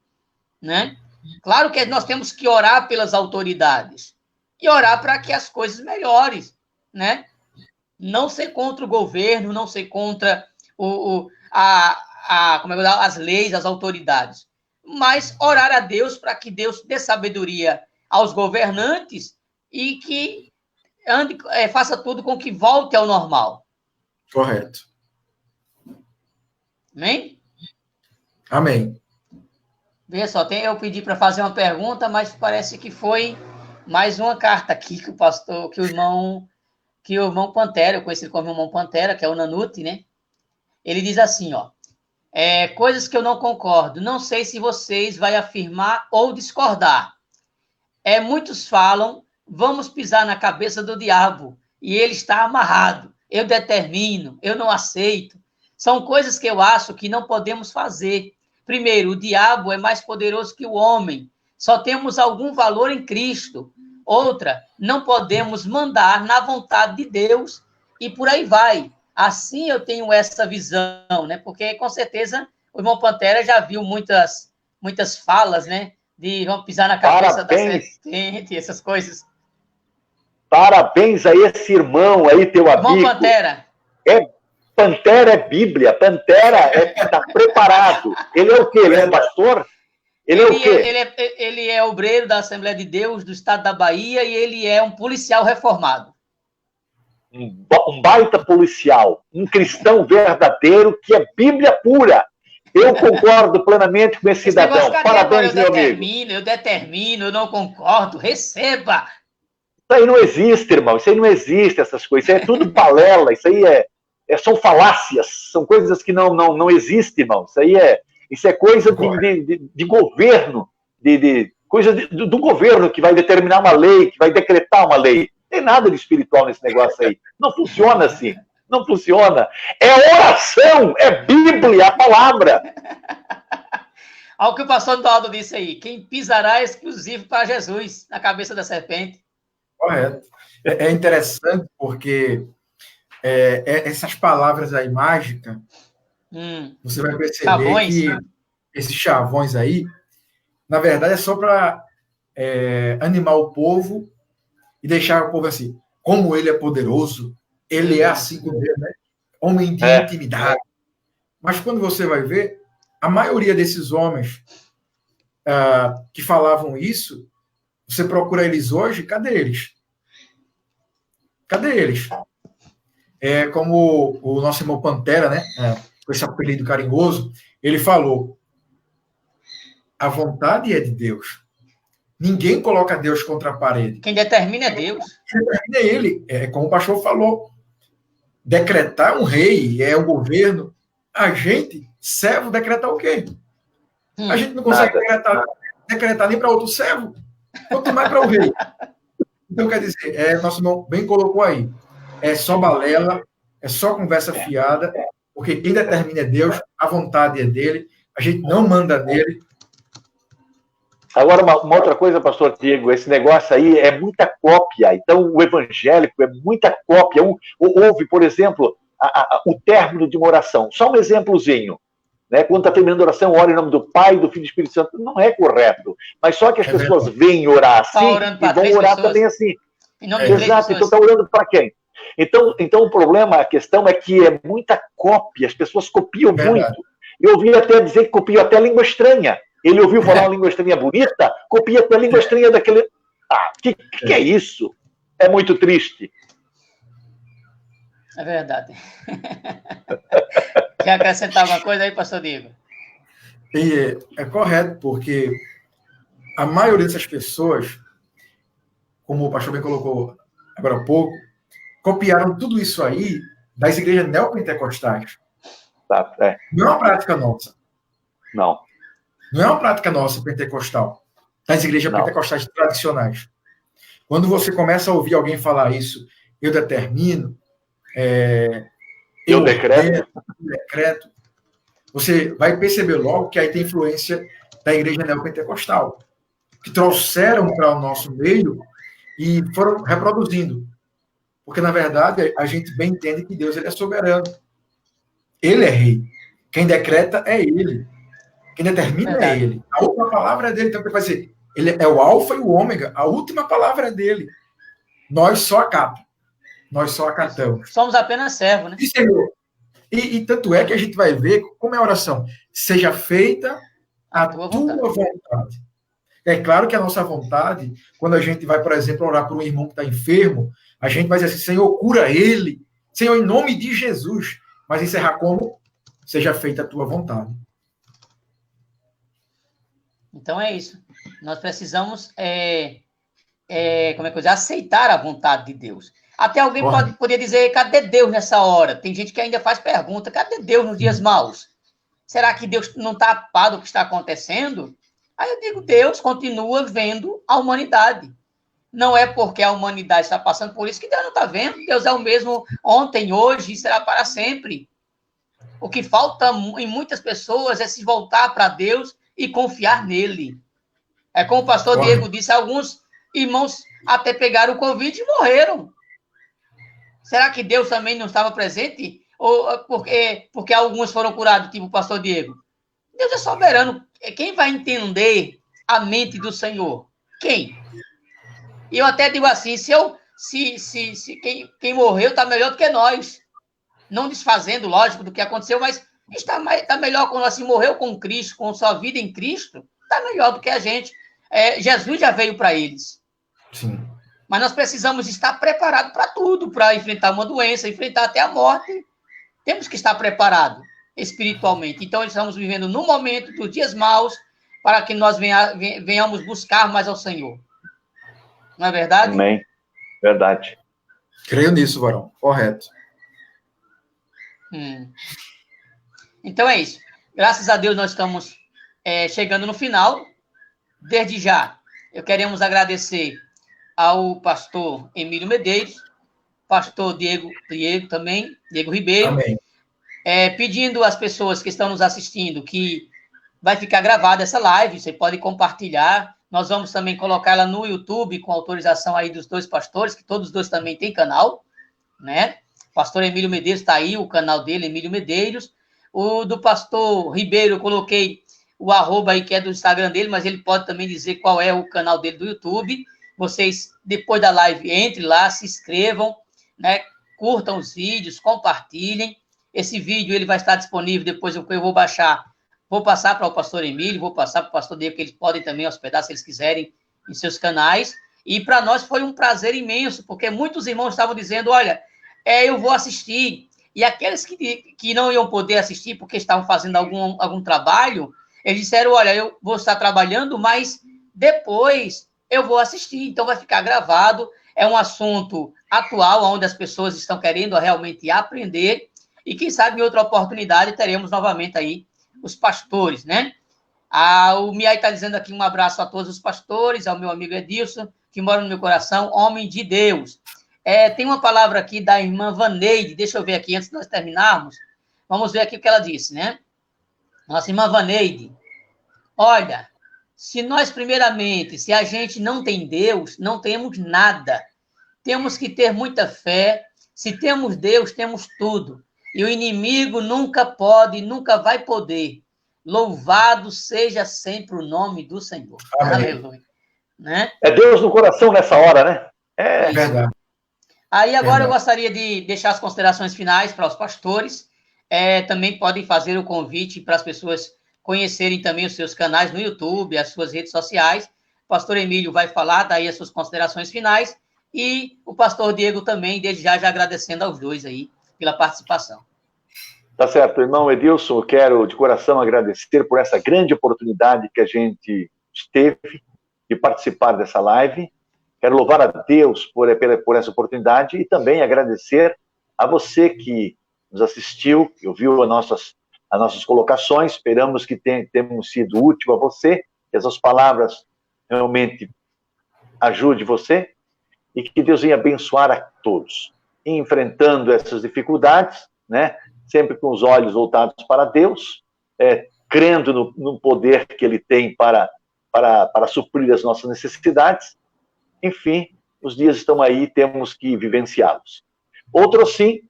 né? Claro que nós temos que orar pelas autoridades e orar para que as coisas melhorem, né? Não ser contra o governo, não ser contra as leis, as autoridades, mas orar a Deus para que Deus dê sabedoria aos governantes e que faça tudo com que volte ao normal. Correto. Amém? Amém. Veja só, eu pedi para fazer uma pergunta, mas parece que foi mais uma carta aqui que o irmão Pantera, eu conheci ele como irmão Pantera, que é o Nanuti, né? Ele diz assim, ó, coisas que eu não concordo, não sei se vocês vão afirmar ou discordar. Muitos falam, vamos pisar na cabeça do diabo, e ele está amarrado. Eu determino, eu não aceito. São coisas que eu acho que não podemos fazer. Primeiro, o diabo é mais poderoso que o homem. Só temos algum valor em Cristo. Outra, não podemos mandar na vontade de Deus e por aí vai. Assim eu tenho essa visão, né? Porque, com certeza, o irmão Pantera já viu muitas falas, né? De vamos pisar na cabeça da serpente, essas coisas. Parabéns a esse irmão aí, teu amigo. Irmão Pantera. Pantera é Bíblia. Pantera está preparado. Ele é o quê? Ele é pastor? Ele é o quê? Ele é obreiro da Assembleia de Deus do estado da Bahia e ele é um policial reformado. Um baita policial, um cristão verdadeiro que é Bíblia pura. Eu concordo plenamente com esse cidadão. Parabéns, meu amigo. Eu determino, eu não concordo. Receba! Isso aí não existe, irmão. Isso aí não existe, essas coisas. Isso aí é tudo balela. Isso aí são falácias. São coisas que não existem, irmão. Isso é coisa de governo, coisa do governo que vai determinar uma lei, que vai decretar uma lei. Não tem nada de espiritual nesse negócio aí. Não funciona assim. Não funciona. É oração, é Bíblia, a palavra. Olha o que o pastor Donaldo disse aí. Quem pisará é exclusivo para Jesus, na cabeça da serpente. Correto. É interessante porque essas palavras aí mágicas, você vai perceber chavões, que esses chavões aí, na verdade, é só para animar o povo e deixar o povo assim, como ele é poderoso, ele é assim com Deus, né? Homem de intimidade. Mas quando você vai ver, a maioria desses homens que falavam isso, você procura eles hoje, cadê eles? Cadê eles? Como o nosso irmão Pantera, né? Com esse apelido carinhoso, ele falou, a vontade é de Deus. Ninguém coloca Deus contra a parede. Quem determina é Deus. Quem determina é ele. Como o pastor falou. Decretar um rei, um governo. A gente, servo, decretar o quê? A gente não consegue decretar nem para outro servo, quanto mais para o rei. Então, quer dizer, nosso irmão bem colocou aí. É só balela, é só conversa fiada, porque quem determina é Deus, a vontade é dele, a gente não manda nele. Agora, uma outra coisa, pastor Diego, esse negócio aí é muita cópia. Então, o evangélico é muita cópia. Houve, por exemplo, o término de uma oração. Só um exemplozinho. Né? Quando está terminando a oração, ora em nome do Pai, do Filho e do Espírito Santo. Não é correto. Mas só que as pessoas vêm orar assim e vão orar também assim. Exato. Então, está orando para quem? Então, o problema, a questão é que é muita cópia. As pessoas copiam muito. Eu ouvi até dizer que copiam até língua estranha. Ele ouviu falar uma língua estranha bonita, copia até a língua estranha daquele... que é isso? É muito triste. É verdade. Quer acrescentar alguma coisa aí, pastor Diego? É correto, porque a maioria dessas pessoas, como o pastor bem colocou agora há pouco, copiaram tudo isso aí das igrejas neopentecostais. Não é uma prática nossa. Não é uma prática nossa, pentecostal, das igrejas pentecostais tradicionais. Quando você começa a ouvir alguém falar isso, eu determino, eu decreto, você vai perceber logo que aí tem influência da igreja Porque, na verdade, a gente bem entende que Deus ele é soberano. Ele é rei. Quem decreta é ele. Quem determina é ele. A última palavra é dele. Então, ele vai dizer, ele é o alfa e o ômega. A última palavra é dele. Nós só acatamos. Nós só acatamos. Somos apenas servos, né? E, Senhor, e tanto é que a gente vai ver como é a oração. Seja feita a tua vontade. É claro que a nossa vontade, quando a gente vai, por exemplo, orar por um irmão que está enfermo, a gente vai dizer assim, Senhor, cura ele. Senhor, em nome de Jesus. Mas encerrar como? Seja feita a tua vontade. Então é isso. Nós precisamos aceitar a vontade de Deus. Até alguém poderia dizer, cadê Deus nessa hora? Tem gente que ainda faz pergunta, cadê Deus nos dias maus? Será que Deus não está a par do que está acontecendo? Aí eu digo, Deus continua vendo a humanidade. Não é porque a humanidade está passando por isso que Deus não está vendo. Deus é o mesmo ontem, hoje e será para sempre. O que falta em muitas pessoas é se voltar para Deus e confiar nele. É como o pastor Diego disse, alguns irmãos até pegaram o Covid e morreram. Será que Deus também não estava presente? Ou porque alguns foram curados, tipo o pastor Diego? Deus é soberano. Quem vai entender a mente do Senhor? Quem? E eu até digo assim, quem morreu está melhor do que nós. Não desfazendo, lógico, do que aconteceu, mas está melhor quando assim morreu com Cristo, com sua vida em Cristo, está melhor do que a gente. Jesus já veio para eles. Sim. Mas nós precisamos estar preparados para tudo, para enfrentar uma doença, enfrentar até a morte. Temos que estar preparados espiritualmente. Então, estamos vivendo no momento dos dias maus para que nós venhamos buscar mais ao Senhor. Não é verdade? Amém. Verdade. Creio nisso, varão. Correto. Então é isso. Graças a Deus nós estamos chegando no final. Desde já, queremos agradecer ao pastor Emílio Medeiros, pastor Diego Ribeiro. Amém. Pedindo às pessoas que estão nos assistindo que vai ficar gravada essa live, você pode compartilhar. Nós vamos também colocar ela no YouTube com autorização aí dos dois pastores, que todos os dois também têm canal, né? O pastor Emílio Medeiros está aí, o canal dele, Emílio Medeiros. O do pastor Ribeiro, eu coloquei o @ aí, que é do Instagram dele, mas ele pode também dizer qual é o canal dele do YouTube. Vocês, depois da live, entrem lá, se inscrevam, né? Curtam os vídeos, compartilhem. Esse vídeo ele vai estar disponível, depois eu vou baixar. Vou passar para o pastor Emílio, vou passar para o pastor Diego, que eles podem também hospedar, se eles quiserem, em seus canais. E para nós foi um prazer imenso, porque muitos irmãos estavam dizendo, olha, eu vou assistir. E aqueles que não iam poder assistir, porque estavam fazendo algum trabalho, eles disseram, olha, eu vou estar trabalhando, mas depois eu vou assistir. Então vai ficar gravado. É um assunto atual, onde as pessoas estão querendo realmente aprender. E quem sabe em outra oportunidade teremos novamente aí os pastores, né? O Miai está dizendo aqui um abraço a todos os pastores, ao meu amigo Edilson, que mora no meu coração, homem de Deus. Tem uma palavra aqui da irmã Vaneide, deixa eu ver aqui antes de nós terminarmos. Vamos ver aqui o que ela disse, né? Nossa irmã Vaneide, olha, se a gente não tem Deus, não temos nada. Temos que ter muita fé. Se temos Deus, temos tudo. E o inimigo nunca pode, nunca vai poder. Louvado seja sempre o nome do Senhor. Amém. Aleluia. Né? É Deus no coração nessa hora, né? É verdade. Aí agora eu gostaria de deixar as considerações finais para os pastores. Também podem fazer o convite para as pessoas conhecerem também os seus canais no YouTube, as suas redes sociais. O pastor Emílio vai falar daí as suas considerações finais. E o pastor Diego também, desde já agradecendo aos dois aí pela participação. Tá certo, irmão Edilson, eu quero de coração agradecer por essa grande oportunidade que a gente teve de participar dessa live. Quero louvar a Deus por essa oportunidade e também agradecer a você que nos assistiu, que ouviu as nossas colocações. Esperamos que tenhamos sido útil a você, que essas palavras realmente ajudem você e que Deus venha abençoar a todos. Enfrentando essas dificuldades, né? Sempre com os olhos voltados para Deus, crendo no poder que Ele tem para suprir as nossas necessidades. Enfim, os dias estão aí, temos que vivenciá-los. Outro sim,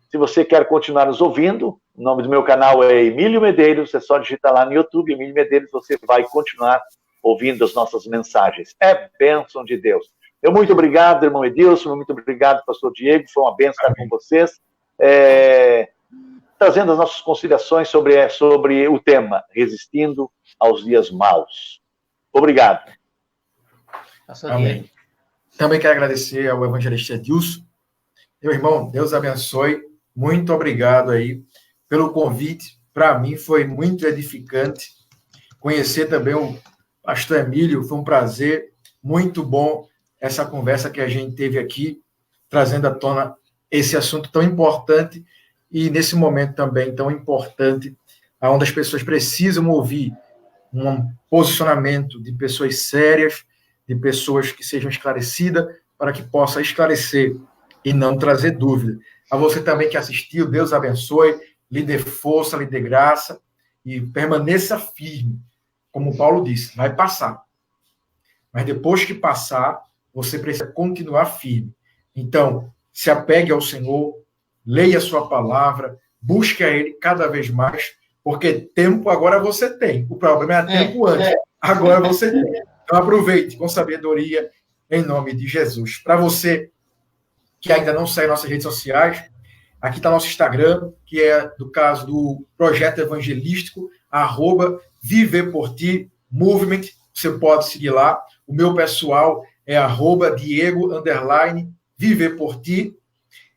se você quer continuar nos ouvindo, o nome do meu canal é Emílio Medeiros, é só digitar lá no YouTube, Emílio Medeiros, você vai continuar ouvindo as nossas mensagens. É bênção de Deus. Eu muito obrigado, irmão Edilson, muito obrigado, pastor Diego, foi uma bênção estar com vocês, trazendo as nossas considerações sobre o tema, resistindo aos dias maus. Obrigado. Amém. Também quero agradecer ao evangelista Edilson. Meu irmão, Deus abençoe. Muito obrigado aí pelo convite. Para mim foi muito edificante. Conhecer também o pastor Emílio, foi um prazer. Muito bom essa conversa que a gente teve aqui, trazendo à tona esse assunto tão importante e nesse momento também tão importante, onde as pessoas precisam ouvir um posicionamento de pessoas sérias, de pessoas que sejam esclarecidas, para que possa esclarecer e não trazer dúvida. A você também que assistiu, Deus abençoe, lhe dê força, lhe dê graça e permaneça firme. Como Paulo disse, vai passar. Mas depois que passar, você precisa continuar firme. Então, se apegue ao Senhor, leia a sua palavra, busque a Ele cada vez mais, porque tempo agora você tem. O problema era tempo antes. Agora você tem. Então, aproveite com sabedoria, em nome de Jesus. Para você que ainda não segue nossas redes sociais, aqui está nosso Instagram, que é do caso do projeto evangelístico, @Viver por Ti Movement. Você pode seguir lá. O meu pessoal é @Diego_Viver por Ti.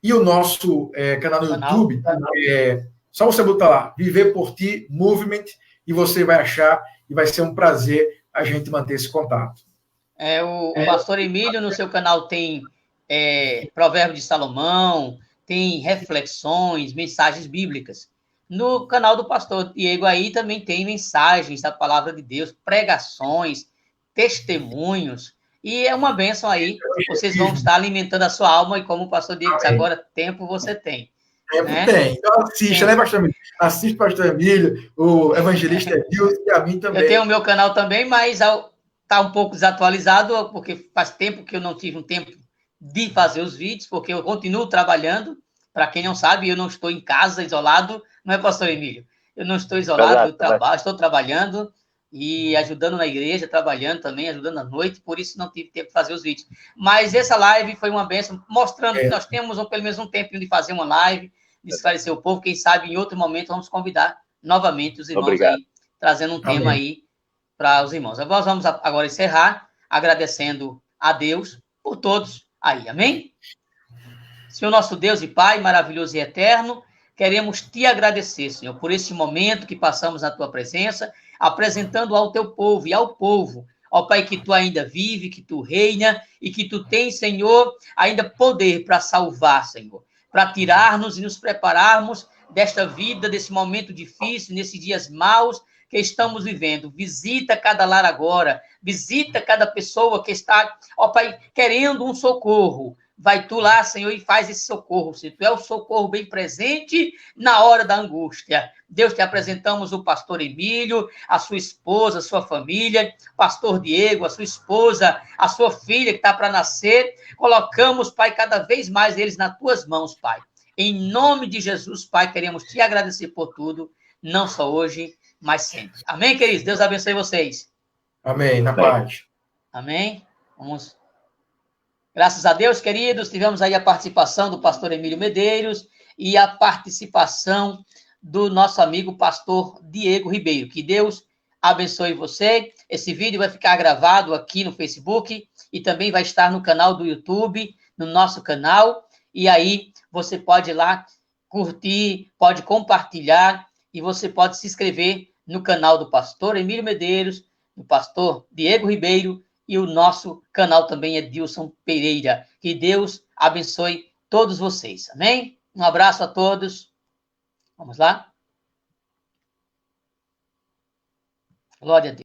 E o nosso canal no YouTube, só você botar lá, Viver por Ti Movement, e você vai achar, e vai ser um prazer a gente manter esse contato. O pastor Emílio, no seu canal, tem Provérbio de Salomão, tem reflexões, mensagens bíblicas. No canal do pastor Diego aí também tem mensagens da palavra de Deus, pregações, testemunhos, e é uma bênção aí, vocês vão estar alimentando a sua alma, e como o pastor Diego disse, agora tempo você tem. Tempo tem. Então assista, né, pastor Emílio? Assiste o pastor Emílio, o evangelista Edilson, e a mim também. Eu tenho o meu canal também, mas está um pouco desatualizado, porque faz tempo que eu não tive um tempo de fazer os vídeos, porque eu continuo trabalhando. Para quem não sabe, eu não estou em casa, isolado, não é, pastor Emílio? Eu não estou isolado do trabalho, estou trabalhando e ajudando na igreja, trabalhando também, ajudando à noite, por isso não tive tempo de fazer os vídeos. Mas essa live foi uma bênção, mostrando que nós temos pelo menos um tempinho de fazer uma live, de esclarecer o povo. Quem sabe em outro momento vamos convidar novamente os irmãos aí, trazendo um tema aí para os irmãos. Nós vamos agora encerrar, agradecendo a Deus por todos aí, amém? Senhor nosso Deus e Pai, maravilhoso e eterno, queremos te agradecer, Senhor, por esse momento que passamos na tua presença, apresentando ao teu povo e ao povo, ó Pai, que tu ainda vive, que tu reina e que tu tens, Senhor, ainda poder para salvar, Senhor, para tirar-nos e nos prepararmos desta vida, desse momento difícil, nesses dias maus que estamos vivendo. Visita cada lar agora, visita cada pessoa que está, ó Pai, querendo um socorro. Vai tu lá, Senhor, e faz esse socorro. Se tu é o socorro bem presente na hora da angústia. Deus, te apresentamos o pastor Emílio, a sua esposa, a sua família, pastor Diego, a sua esposa, a sua filha que está para nascer. Colocamos, Pai, cada vez mais eles nas tuas mãos, Pai. Em nome de Jesus, Pai, queremos te agradecer por tudo, não só hoje, mas sempre. Amém, queridos? Deus abençoe vocês. Amém, na paz. Amém. Vamos. Graças a Deus, queridos, tivemos aí a participação do pastor Emílio Medeiros e a participação do nosso amigo pastor Diego Ribeiro. Que Deus abençoe você. Esse vídeo vai ficar gravado aqui no Facebook e também vai estar no canal do YouTube, no nosso canal. E aí você pode ir lá curtir, pode compartilhar e você pode se inscrever no canal do pastor Emílio Medeiros, do pastor Diego Ribeiro, e o nosso canal também é Dilson Pereira. Que Deus abençoe todos vocês. Amém? Um abraço a todos. Vamos lá? Glória a Deus.